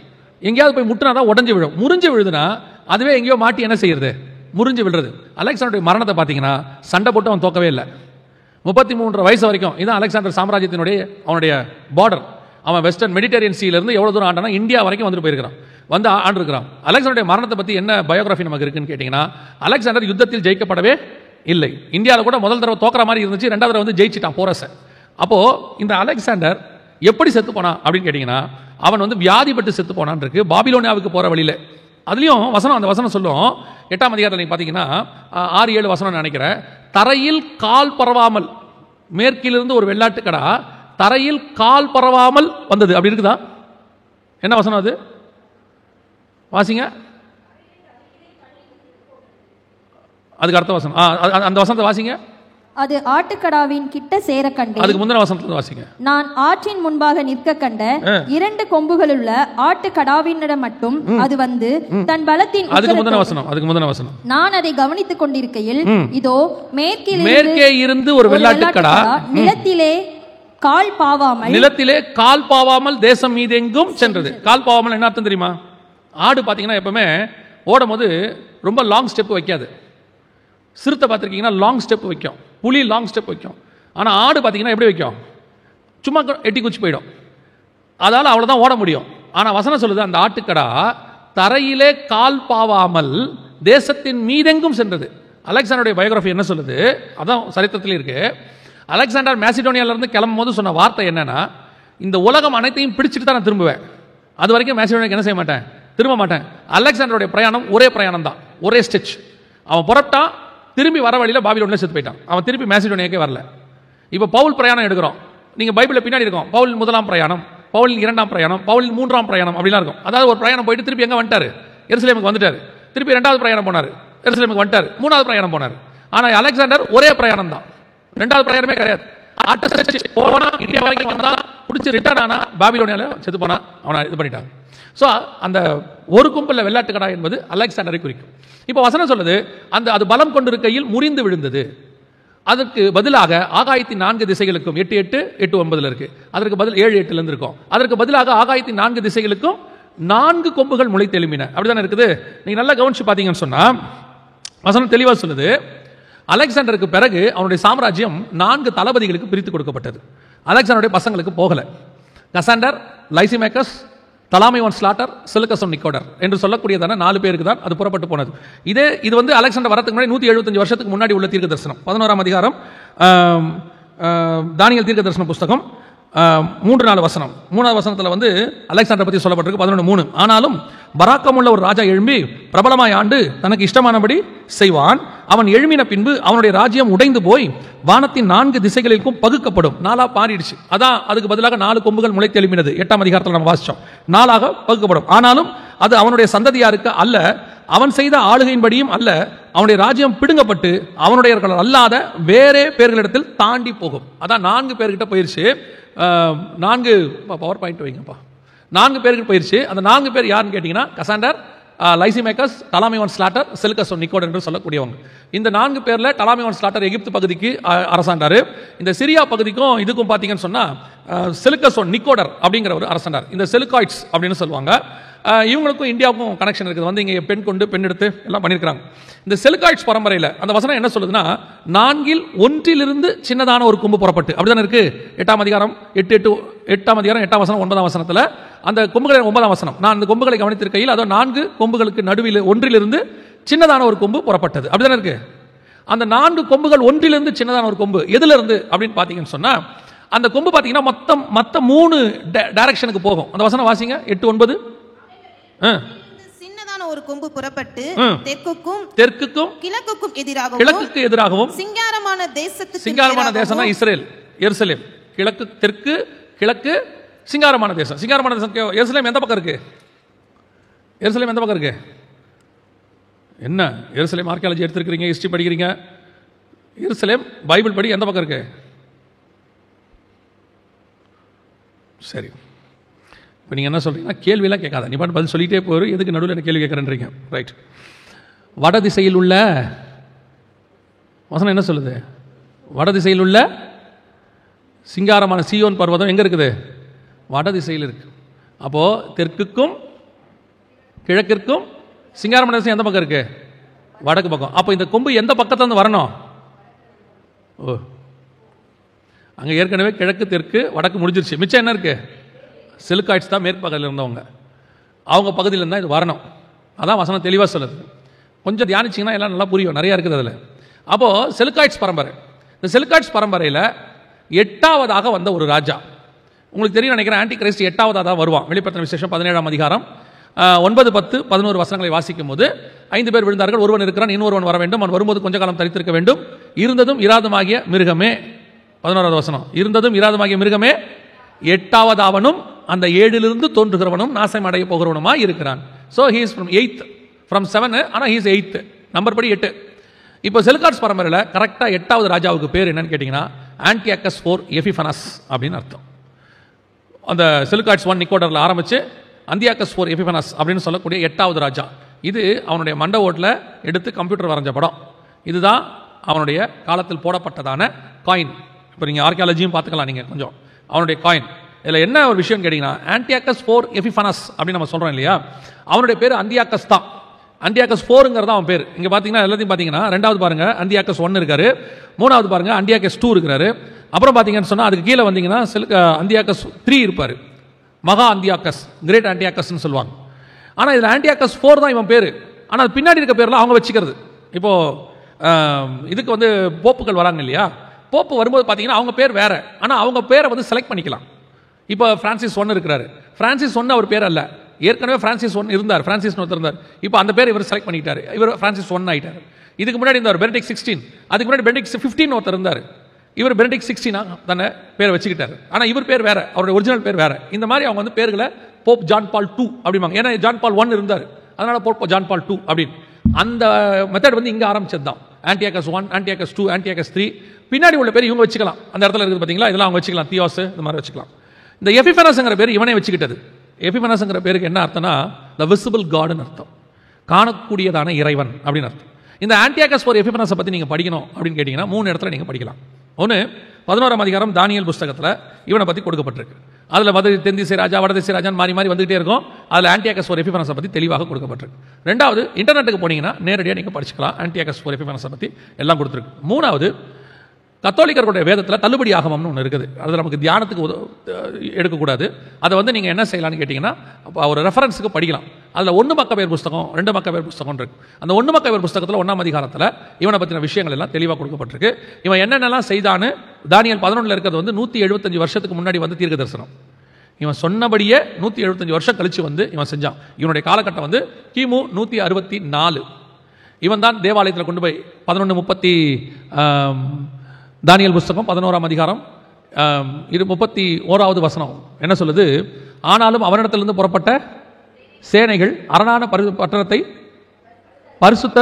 எங்கேயாவது போய் முட்டினா தான் உடஞ்சு விழும். முறிஞ்சு விழுதுன்னா அதுவே எங்கேயோ மாட்டி என்ன செய்யறது, முறிஞ்சு விழுறது. அலெக்சாண்டருடைய மரணத்தை பார்த்தீங்கன்னா சண்டை போட்டு அவன் தோக்கவே இல்லை. 33 வயசு வரைக்கும் இதான் அலெக்சாண்டர் சாம்ராஜ்யத்தினுடைய அவனுடைய பார்டர். அவன் வெஸ்டர்ன் மெடிட்டரேனியன் சீல இருந்து எவ்வளவு தூரம் ஆண்டானா இந்தியா வரைக்கும் வந்துட்டு போயிருக்கிறான், வந்து ஆண்டிருக்கிறான். அலெக்சாண்டருடைய மரணத்தை பத்தி என்ன பயோகிராஃபி நமக்கு இருக்குன்னு கேட்டீங்கன்னா, அலெக்சாண்டர் யுத்தத்தில் ஜெயிக்கப்படவே இல்லை. இந்தியாவில் கூட முதல் தடவை தோக்கிற மாதிரி இருந்துச்சு, 2வது தடவை வந்து ஜெயிச்சிட்டான் போரஸை. அப்போ இந்த அலெக்சாண்டர் எப்படி செத்து போனான் அப்படின்னு கேட்டீங்கன்னா, அவன் வந்து வியாதிப்பட்டு செத்து போனான் இருக்கு பாபிலோனியாவுக்கு போற வழியில. அதுலயும் வசனம், அந்த வசனம் சொல்லும் 8ஆம் அதிகாரத்தில் நீங்க பாத்தீங்கன்னா 6-7 வசனம் நினைக்கிறேன், தரையில் கால் பரவாமல், மேற்கிலிருந்து ஒரு வெள்ளாட்டுக்கடா தரையில் கால் பரவாமல் வந்தது, அப்படி இருக்குதா? என்ன வசனம் அது, வாசிங்க. அதுக்கு அர்த்த வசனம் அந்த வசனத்தை வாசிங்க. அது ஆட்டுக்கடாவின் கிட்ட சேர கண்டேன். அதுக்கு முந்தின வசனத்தை வாசிங்க. நான் ஆற்றின் முன்பாக நிற்க கண்ட 2 கொம்புகளுள்ள ஆட்டுக்கடாவினிடம் மட்டும் அது வந்து தன் பலத்தின், அதுக்கு முந்தின வசனம், அதுக்கு முந்தின வசனம். நான் அதை கவனித்துக் கொண்டிருக்கையில் இதோ மேற்கே இருந்து ஒரு வெள்ளாட்டுக்கடா நிலத்திலே கால் பாவாமல் தேசம் மீதெங்கும் சென்றது. கால் பாவாமல் என்ன அர்த்தம் தெரியுமா? ஆடு பாத்தீங்கன்னா எப்பவுமே ஓடும் போது ரொம்ப லாங் ஸ்டெப் வைக்காது. சிறுத்தை பார்த்துருக்கீங்கன்னா லாங் ஸ்டெப் வைக்கும், புலி லாங் ஸ்டெப் வைக்கும். ஆனால் ஆடு பார்த்தீங்கன்னா எப்படி வைக்கும், சும்மா எட்டி குச்சி போயிடும். அதால் அவ்வளோதான் ஓட முடியும். ஆனால் வசனம் சொல்லுது, அந்த ஆட்டுக்கடா தரையிலே கால் பாவாமல் தேசத்தின் மீதெங்கும் சென்றது. அலெக்சாண்டருடைய பயோகிராஃபி என்ன சொல்லுது, அதான் சரித்திரத்திலே இருக்கு. அலெக்சாண்டர் மாசிடோனியாவிலிருந்து கிளம்பும் போது சொன்ன வார்த்தை என்னன்னா, இந்த உலகம் அனைத்தையும் பிடிச்சிட்டு தான் நான் திரும்புவேன், அது வரைக்கும் மேசிடோனியாக்கு என்ன செய்ய மாட்டேன், திரும்ப மாட்டேன். அலெக்சாண்டருடைய பிரயாணம் ஒரே பிரயாணம் தான், ஒரே ஸ்டெச். அவன் புறப்பட்டான், திரும்பி வர வழியில் பாபிலோனில் செத்து போயிட்டான். அவன் திருப்பி மேசிடோனியாக்கே வரல. இப்போ பவுல் பிரயாணம் எடுக்கிறோம், நீங்கள் பைபிளில் பின்னாடி இருக்கும், பவுல் முதலாம் பிரயாணம், பவுலின் இரண்டாம் பிரயாணம், பவுலின் மூன்றாம் பிரயாணம் அப்படிலாம் இருக்கும். அதாவது ஒரு பிரயாணம் போயிட்டு திருப்பி எங்கே வந்துட்டார், எருசலேமுக்கு வந்துட்டார். திருப்பி ரெண்டாவது பிரயாணம் போனார், எருசலேமுக்கு வந்துட்டார். மூணாவது பிரயாணம் போனார். ஆனால் அலெக்சாண்டர் ஒரே பிரயாணம் தான், ரெண்டாவது பிரயாணமே கிடையாது. இந்தியா வரைக்கும் வந்தா பிடிச்சி ரிட்டர்ன் ஆனா பாபிலோனியால செத்து போனா அவனை இது பண்ணிட்டாங்க. ஸோ அந்த ஒரு கும்பலில் வெள்ளாட்டுக்கடா என்பது அலெக்சாண்டரை குறிக்கும். இப்போ வசனம் சொல்லுது, அந்த அது பலம் கொண்டிருக்கையில் முறிந்து விழுந்தது. அதற்கு பதிலாக ஆகாயத்தின் 4 திசைகளுக்கும் 8:8 8:9 இருக்கு, அதற்கு பதில் 7:8 இருக்கும். அதற்கு பதிலாக ஆகாயத்தின் 4 திசைகளுக்கும் 4 கொம்புகள் முளைத்து எழும்பின. அப்படிதானே இருக்குது. நீங்க நல்லா கவனிச்சு பார்த்தீங்கன்னு சொன்னா வசனம் தெளிவாக சொல்லுது, அலெக்சாண்டருக்கு பிறகு அவனுடைய சாம்ராஜ்யம் 4 தளபதிகளுக்கு பிரித்து கொடுக்கப்பட்டது. அலெக்சாண்டருடைய பசங்களுக்கு போகல. கசாண்டர், லைசிமேக்கஸ், தலாமையோன் ஸ்லாட்டர், செலுக்கஸ் நிக்கோடர் என்று சொல்லக்கூடியதான 4 பேருக்கு தான் அது புறப்பட்டு போனது. இது வந்து அலெக்சாண்டர் வரதுக்கு முன்னாடி 175 வருஷத்துக்கு முன்னாடி உள்ள தீர்க்க தரிசனம். 11ஆம் அதிகாரம் தானியேல் தீர்க்க தரிசன புஸ்தகம் 3-4 வசனம். 3வது வசனத்தில் வந்து அலெக்சாண்டர் பற்றி சொல்லப்பட்டிருக்கு 11:3. ஆனாலும் பராக்கமுள்ள ஒரு ராஜா எழும்பி பிரபலமாய் ஆண்டு தனக்கு இஷ்டமானபடி செய்வான். அவன் எழும்பின பின்பு அவனுடைய ராஜ்யம் உடைந்து போய் வானத்தின் 4 திசைகளிலும் பகுக்கப்படும். 4ஆக பாரிடுச்சு. அதான் அதுக்கு பதிலாக 4 கொம்புகள் முளைத்து எழும்பினது. 8ஆம் அதிகாரத்தில் நம்ம வாசிச்சோம். 4ஆக பகுக்கப்படும். ஆனாலும் அது அவனுடைய சந்ததியாருக்கு அல்ல, அவன் செய்த ஆளுகையின்படியும் அல்ல. அவனுடைய ராஜ்யம் பிடுங்கப்பட்டு அவனுடையவர்கள் அல்லாத வேறே பேர்களிடத்தில் தாண்டி போகும். அதான் 4 பேர்கிட்ட போயிருச்சு. 4 பவர் பாயிண்ட் வைங்கப்பா. 4 பேருக்கு போயிருச்சு. அந்த 4 பேர் யாருன்னு கேட்டீங்கன்னா கசாண்டர், லைசிமேக்கஸ், டலாமியோன் ஸ்லாட்டர், செலுக்கஸ் நிக்கோடர் என்று சொல்லக்கூடியவங்க. இந்த 4 பேர்ல டலாமியோன் ஸ்லாட்டர் எகிப்து பகுதிக்கு அரசாண்டாரு. இந்த சிரியா பகுதிக்கும் இதுக்கும் பார்த்தீங்கன்னு சொன்னா செலுக்கஸ் நிக்கோடர் அப்படிங்கிற ஒரு அரசாண்டார். இந்த செலுக்காய்ட்ஸ் அப்படின்னு சொல்லுவாங்க. இவங்களுக்கும் இந்தியாவுக்கும் கனெக்ஷன் இருக்குது. வந்து இங்கே பெண் கொண்டு பெண் எடுத்து எல்லாம் பண்ணியிருக்காங்க. இந்த செலுக்காய்ட்ஸ் பரம்பரையில் அந்த வசனம் என்ன சொல்லுதுன்னா, 4இல் 1 சின்னதான ஒரு கொம்பு புறப்பட்டு, அப்படிதானே இருக்கு. 8ஆம் அதிகாரம் 8ஆம் அதிகாரம் 8ஆம் வசனம் 9ஆம் வசனத்தில் அந்த கொம்புகளை 9ஆம் வசனம். நான் அந்த கொம்புகளை கவனித்திருக்கையில் அதோ 4 கொம்புகளுக்கு நடுவில் 1 சின்னதான ஒரு கொம்பு புறப்பட்டது. அப்படிதானே இருக்கு. அந்த 4 கொம்புகள் 1 சின்னதான ஒரு கொம்பு எதுல இருந்து அப்படின்னு பார்த்தீங்கன்னு சொன்னா, அந்த கொம்பு பார்த்தீங்கன்னா மொத்த 3 டைரக்ஷனுக்கு போகும். அந்த வசனம் வாசிங்க 8:9. சின்னதான ஒரு கொம்பு புறப்பட்டு தெற்குக்கும் கிழக்குக்கு எதிராகவும் சிங்காரமான தேசத்துக்கு, சிங்காரமான தேசம்னா இஸ்ரேல், எருசலேம். கிழக்கு, தெற்கு, கிழக்கு, சிங்காரமான தேசம். சிங்காரமான தேசம் எருசலேம் எந்த பக்கம் இருக்கு? எருசலேம் எந்த பக்கம் இருக்கு? என்ன எருசலேம் ஆர்கியாலஜி எடுத்துருக்கீங்க, ஹிஸ்டரி படிக்கிறீங்க. எருசலேம் பைபிள் படி எந்த பக்கம் இருக்கு? சரி, இப்போ நீங்கள் என்ன சொல்கிறீங்கன்னா கேள்வியெல்லாம் கேட்காத, நீ பாட்டு பதில் சொல்லிகிட்டே போகிற, எதுக்கு நடுவில் என்ன கேள்வி கேட்குறேன்றீங்க. ரைட். வட திசையில் உள்ள வசனம் என்ன சொல்லுது? வட திசையில் உள்ள சிங்காரமான சீயோன் பர்வதம் எங்கே இருக்குது? வட திசையில் இருக்கு. அப்போது தெற்குக்கும் கிழக்கிற்கும் சிங்காரமான தேசம் எந்த பக்கம் இருக்கு? வடக்கு பக்கம். அப்போ இந்த கொம்பு எந்த பக்கத்துலேருந்து வரணும்? ஓ, அங்கே ஏற்கனவே கிழக்கு, தெற்கு, வடக்கு முடிஞ்சிருச்சு. மிச்சம் என்ன இருக்கு? செலுக்காய்ட்ஸ் தான் மேற்கு பக்கத்தில் இருந்தவங்க. அவங்க பகுதியில் இருந்தால் இது வரணும். அதான் வசனம் தெளிவாக சொல்லுது. கொஞ்சம் தியானிச்சிங்கன்னா எல்லாம் நல்லா புரியும், நிறையா இருக்குது அதில். அப்போது செலுக்காய்ட்ஸ் பரம்பரை, இந்த செலுக்காய்ட்ஸ் பரம்பரையில் 8ஆவதாக வந்த ஒரு ராஜா, உங்களுக்கு தெரியும் நினைக்கிறேன், ஆன்டி கிரைஸ்ட் 8ஆவதாக தான் வருவான். வெளிப்படுத்தின விசேஷம் 17ஆம் அதிகாரம் 9, 10, 11 வசனங்களை வாசிக்கும் போது 5 பேர் விழுந்தார்கள், ஒருவன் இருக்கிறான், இன்னொருவன் வர வேண்டும், அவன் வரும்போது கொஞ்ச காலம் தரித்திருக்க வேண்டும், இருந்ததும் இராதுமாகிய மிருகமே. 11வது வசனம், இருந்ததும் இராதுமாகிய மிருகமே 8ஆவதாவனும் அந்த 7 தோன்றுகிறவனும் நாசம் அடைய போகிறவனுமா இருக்கிறான். So he is from 8th, from 7, ஆனால் ஹி இஸ் 8th, நம்பர் படி 8. இப்போ செலுக்காய்ட்ஸ் பரம்பரையில் கரெக்டாக 8வது ராஜாவுக்கு பேர் என்னன்னு கேட்டிங்கன்னா ஆன்டியாக்கஸ் IV எபிஃபனஸ் அப்படின்னு அர்த்தம். அந்த செலுக்காய்ட்ஸ் 1 நிக்கோடரில் ஆரம்பித்து அந்தியாக்கஸ் IV எபிஃபனஸ் அப்படின்னு சொல்லக்கூடிய 8வது ராஜா. இது அவனுடைய மண்ட ஓட்டில் எடுத்து கம்ப்யூட்டர் வரைஞ்ச படம். இதுதான் அவனுடைய காலத்தில் போடப்பட்டதான காயின். இப்போ நீங்கள் ஆர்கியாலஜியும் பார்த்துக்கலாம் நீங்கள் கொஞ்சம். அவனுடைய காயின் இதில் என்ன ஒரு விஷயம் கேட்டிங்கன்னா, ஆன்டியாக்கஸ் IV எபிஃபனஸ் அப்படின்னு நம்ம சொல்கிறோம் இல்லையா, அவனுடைய பேர் அந்தியாக்கஸ் தான். அந்தியாக்கஸ் 4ங்கிறது அவன் பேர். இங்கே பார்த்தீங்கன்னா எல்லாத்தையும் பார்த்தீங்கன்னா 2வது பாருங்க அந்தியாக்கஸ் 1 இருக்காரு, 3வது பாருங்க அந்தியாக்கஸ் 2 இருக்கிறாரு, அப்புறம் பார்த்தீங்கன்னு சொன்னால் அதுக்கு கீழே வந்தீங்கன்னா அந்தியாக்கஸ் 3 இருப்பார், மகா அந்தியாக்கஸ், கிரேட் ஆன்டியாக்கஸ்ன்னு சொல்லுவாங்க. ஆனால் இதில் ஆன்டியாக்கஸ் 4 தான் இவன் பேர். ஆனால் பின்னாடி இருக்க பேர்லாம் அவங்க வச்சுக்கிறது. இப்போது இதுக்கு வந்து போப்புகள் வராங்க இல்லையா, போப்பு வரும்போது பார்த்தீங்கன்னா அவங்க பேர் வேறு, ஆனால் அவங்க பேரை வந்து செலக்ட் பண்ணிக்கலாம். இப்போ பிரான்சிஸ் ஒன்று இருக்கிறாரு. பிரான்சிஸ் ஒன்று அவர் பேர் அல்ல, ஏற்கனவே பிரான்சிஸ் ஒன்று இருந்தார், பிரான்சிஸ் ஒருத்தர் இருந்தார். இப்போ அந்த பேர் இவர் செலக்ட் பண்ணிட்டார், இவர் பிரான்சிஸ் ஒன்று ஆகிட்டார். இதுக்கு முன்னாடி இருந்தார் பெனடிக்ட் 16, அதுக்கு முன்னாடி பெனடிக்ட் 15 ஒருத்தர் இருந்தார், இவர் பெனடிக்ட் 16 தானே பேரை வச்சுக்கிட்டார். ஆனால் இவர் பேர் வேற, அவருடைய ஒரிஜினல் பேர் வேற. இந்த மாதிரி அவங்க வந்து பேர்களை போப் ஜான் பால் 2 அப்படிம்பாங்க. ஏன்னா ஜான் பால் 1 இருந்தார், அதனால போப் ஜான் பால் 2 அப்படின்னு. அந்த மெத்தட் வந்து இங்கே ஆரம்பிச்சது தான். ஆன்டியாகஸ் 1, ஆன்டியாகஸ் 2, ஆன்டியாகஸ் 3. பின்னாடி உள்ள பேர் இவங்க வச்சுக்கலாம், அந்த இடத்துல இருக்குது பார்த்தீங்களா, இதெல்லாம் அவங்க வச்சுக்கலாம், தியோஸ் இந்த மாதிரி வச்சுக்கலாம். இந்த எபிஃபனஸ்ங்கிற பேர் இவனே வச்சுக்கிட்டது. எபிஃபனஸ்ங்கிற பேருக்கு என்ன அர்த்தம்னா த விசிபிள் காட்னு அர்த்தம், காணக்கூடியதான இறைவன் அப்படின்னு அர்த்தம். இந்த ஆன்டியாகஸ் ஃபார் எபிஃபனஸை பற்றி நீங்கள் படிக்கணும் அப்படின்னு கேட்டிங்கன்னா 3 இடத்துல நீங்கள் படிக்கலாம். ஒன்று 11ஆம் அதிகாரம் தானியேல் புஸ்தகத்தில் இவனை பற்றி கொடுக்கப்பட்டிருக்கு. அதில் தென்திசை ராஜா வடதிசை ராஜான்னு மாறி மாறி வந்துகிட்டே இருக்கும். அதில் ஆன்டியாகஸ் ஃபார் எபிஃபனஸை பற்றி தெளிவாக கொடுக்கப்பட்டிருக்கு. 2வது இன்டர்நெட்டுக்கு போனீங்கன்னா நேரடியாக நீங்கள் படிச்சுக்கலாம், ஆன்டியாகஸ் ஃபார் எபிஃபனஸை பற்றி எல்லாம் கொடுத்துருக்கு. 3வது கத்தோலிக்கர்களுடைய வேதத்தில் தள்ளுபடி ஆகமம்னு ஒன்று இருக்குது, அதில் நமக்கு தியானத்துக்கு எடுக்கக்கூடாது. அதை வந்து நீங்கள் என்ன செய்யலாம்னு கேட்டிங்கன்னா ஒரு ரெஃபரன்ஸுக்கு படிக்கலாம். அதில் 1 மக்கபேர் புஸ்தகம் 2 மக்கபேர் புஸ்தகம் இருக்கு. அந்த 1 மக்கபேர் புஸ்தகத்தில் 1ஆம் அதிகாரத்தில் இவனை பற்றின விஷயங்கள் எல்லாம் தெளிவாக கொடுக்கப்பட்டிருக்கு. இவன் என்னென்னலாம் செய்தான்னு தானியேல் 11 இருக்கிறது வந்து 175 வருஷத்துக்கு முன்னாடி வந்து தீர்க்க தரிசனம். இவன் சொன்னபடியே 175 வருஷம் கழிச்சு வந்து இவன் செஞ்சான். இவனுடைய காலகட்டம் வந்து கிமு 164. இவன் தான் தேவாலயத்தில் கொண்டு போய் 11:30 தானியேல் புஸ்தகம் 11ஆம் அதிகாரம் 31வது வசனம் என்ன சொல்லுது? ஆனாலும் அவனிடத்திலிருந்து புறப்பட்ட சேனைகள் அரணான பட்டணத்தை பரிசுத்த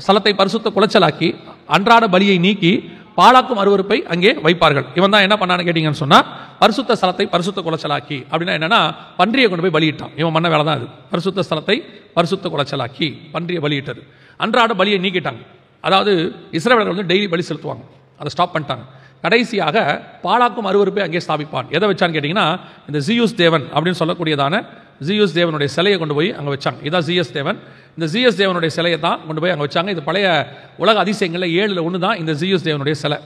ஸ்தலத்தை பரிசுத்த குலைச்சலாக்கி அன்றாட பலியை நீக்கி பாழாக்கும் அருவருப்பை அங்கே வைப்பார்கள். இவன் தான் என்ன பண்ணான்னு கேட்டீங்கன்னு சொன்னா பரிசுத்த ஸ்தலத்தை பரிசுத்த குலைச்சலாக்கி அப்படின்னா என்னன்னா பன்றியை கொண்டு போய் பலியிட்டான். இவன் பண்ண வேலை தான் அது. பரிசுத்த ஸ்தலத்தை பரிசுத்த குலைச்சலாக்கி பன்றியை பலியிட்டது. அன்றாட பலியை நீக்கிட்டாங்க. அதாவது இஸ்ரவேலர்கள் வந்து டெய்லி பலி செலுத்துவாங்க, அதை ஸ்டாப் பண்ணிட்டாங்க. கடைசியாக பாழாக்கும் அருவருப்பை அங்கே ஸ்தாபிப்பான். எதை வச்சான்னு கேட்டிங்கன்னா இந்த ஜியூஸ் தேவன் அப்படின்னு சொல்லக்கூடியதான ஜியூஸ் தேவனுடைய சிலையை கொண்டு போய் அங்கே வச்சாங்க. இதான் ஜிஎஸ் தேவன். இந்த ஜிஎஸ் தேவனுடைய சிலையை தான் கொண்டு போய் அங்கே வச்சாங்க. இது பழைய உலக அதிசயங்களில் 7ல் 1 தான் இந்த ஜிஎஸ் தேவனுடைய சிலை.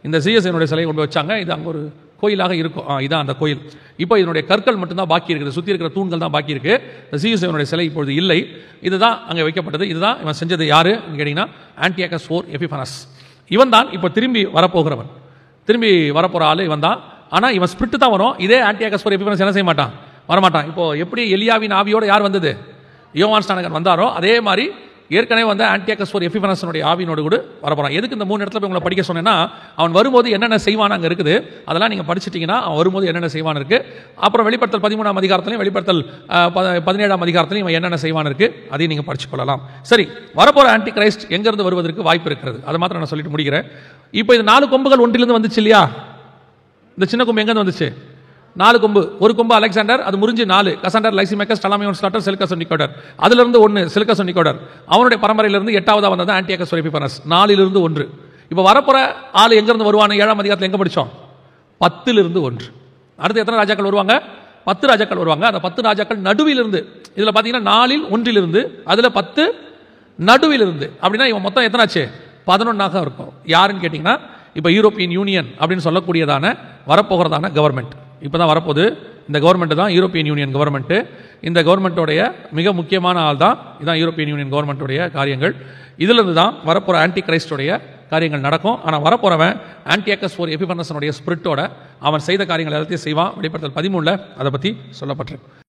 இந்த ஜிஎஸ் தேவனுடைய சிலையை கொண்டு வச்சாங்க. இது அங்கே ஒரு கோயிலாக இருக்கும். இதான் அந்த கோயில். இப்போ இதனுடைய கற்கள் மட்டும்தான் பாக்கி இருக்குது, சுற்றி இருக்கிற தூண்கள் தான் பாக்கி இருக்கு. இந்த ஜிஎஸ் தேவனுடைய சிலை இப்பொழுது இல்லை. இதுதான் அங்கே வைக்கப்பட்டது. இதுதான் இவன் செஞ்சது. யாரு கேட்டிங்கன்னா ஆன்டியாகஸ் ஃபோர் எபிஃபனஸ். இவன் தான் இப்போ திரும்பி வரப்போகிறவன், திரும்பி வரப்போகிற ஆள் இவன் தான். ஆனால் இவன் ஸ்பிரிட்டு தான் வரும். இதே ஆன்டியாகஸ் ஃபோர் எபிஃபனஸ் என்ன செய்ய மாட்டான், வரமாட்டான். இப்போ எப்படி எலியாவின் ஆவியோட யார் வந்தது, யோவான் ஸ்நானகன் வந்தாரோ அதே மாதிரி ஏற்கனவே வந்து ஆன்டியாகஸ் ஃபோர் எபிஃபனஸனுடைய ஆவியோடு கூட வரப்போறான். எதுக்கு இந்த 3 இடத்துல போய் உங்களை படிக்க சொன்னேன்னா அவன் வரும்போது என்னென்ன செய்வான் அங்கே இருக்குது, அதெல்லாம் நீங்கள் படிச்சிட்டிங்கன்னா அவன் வரும்போது என்னென்ன செய்வான் இருக்கு. அப்புறம் வெளிப்படுத்தல் 13ஆம் அதிகாரத்திலையும் வெளிப்படுத்தல் 17ஆம் அதிகாரத்திலையும் இவன் என்னென்ன செய்வான் இருக்கு, அதையும் நீங்கள் படிச்சுக்கொள்ளலாம். சரி, வரப்போகிற ஆன்டி கிரைஸ்ட் எங்கேருந்து வருவதற்கு வாய்ப்பு இருக்கிறது, அதை மாத்திரம் நான் சொல்லிட்டு முடிக்கிறேன். இப்போ இது 4 கொம்புகள் ஒன்றிலிருந்து வந்துச்சு இல்லையா? இந்த சின்ன கொம்பு எங்கேருந்து வந்துச்சு? 4 கொம்பு. ஒரு கொம்பு அலெக்சாண்டர், அது முறிஞ்சு 4 கசாண்டர், லைசிமேக்கஸ், டலாமியோன் ஸ்லாட்டர், செலுக்கஸ் நிக்கோடர். அதிலிருந்து 1 செலுக்கஸ் நிக்கோடர். அவனுடைய பரம்பரையிலிருந்து 8வது வந்தது ஆன்டியாகஸ் எபிஃபனஸ். 4லிருந்து 1. இப்போ வரப்போற ஆள் எங்கிருந்து வருவானு 7ஆம் அதிகாரத்தில் எங்க படிச்சோம்? 10லிருந்து 1. அடுத்து எத்தனை ராஜாக்கள் வருவாங்க? 10 ராஜாக்கள் வருவாங்க. அந்த 10 ராஜாக்கள் நடுவிலிருந்து, இதுல பாத்தீங்கன்னா 4ல் 1லிருந்து, அதுல 10 நடுவிலிருந்து. அப்படின்னா இவன் மொத்தம் எத்தனாச்சு? 11ஆக இருக்கும். யாருன்னு கேட்டீங்கன்னா இப்போ யூரோப்பியன் யூனியன் அப்படின்னு சொல்லக்கூடியதான வரப்போகிறதான கவர்மெண்ட் இப்போ தான் வரப்போகுது. இந்த கவர்மெண்ட் தான் யூரோப்பியன் யூனியன் கவர்மெண்ட்டு. இந்த கவர்மெண்ட்டோடைய மிக முக்கியமான ஆள் தான் இதான் யூரோப்பியன் யூனியன் கவர்மெண்ட்டுடைய காரியங்கள். இதிலிருந்து தான் வரப்போகிற ஆன்டி கிரைஸ்டோடைய காரியங்கள் நடக்கும். ஆனால் வரப்போகிறவன் ஆன்டியாகஸ் ஃபோர் எபிஃபனஸனுடைய ஸ்பிரிட்டோட அவன் செய்த காரியங்கள் எல்லாத்தையும் செய்வான். வெளிப்படுத்தல் 13 அதை பற்றி சொல்லப்பட்டிருக்கு.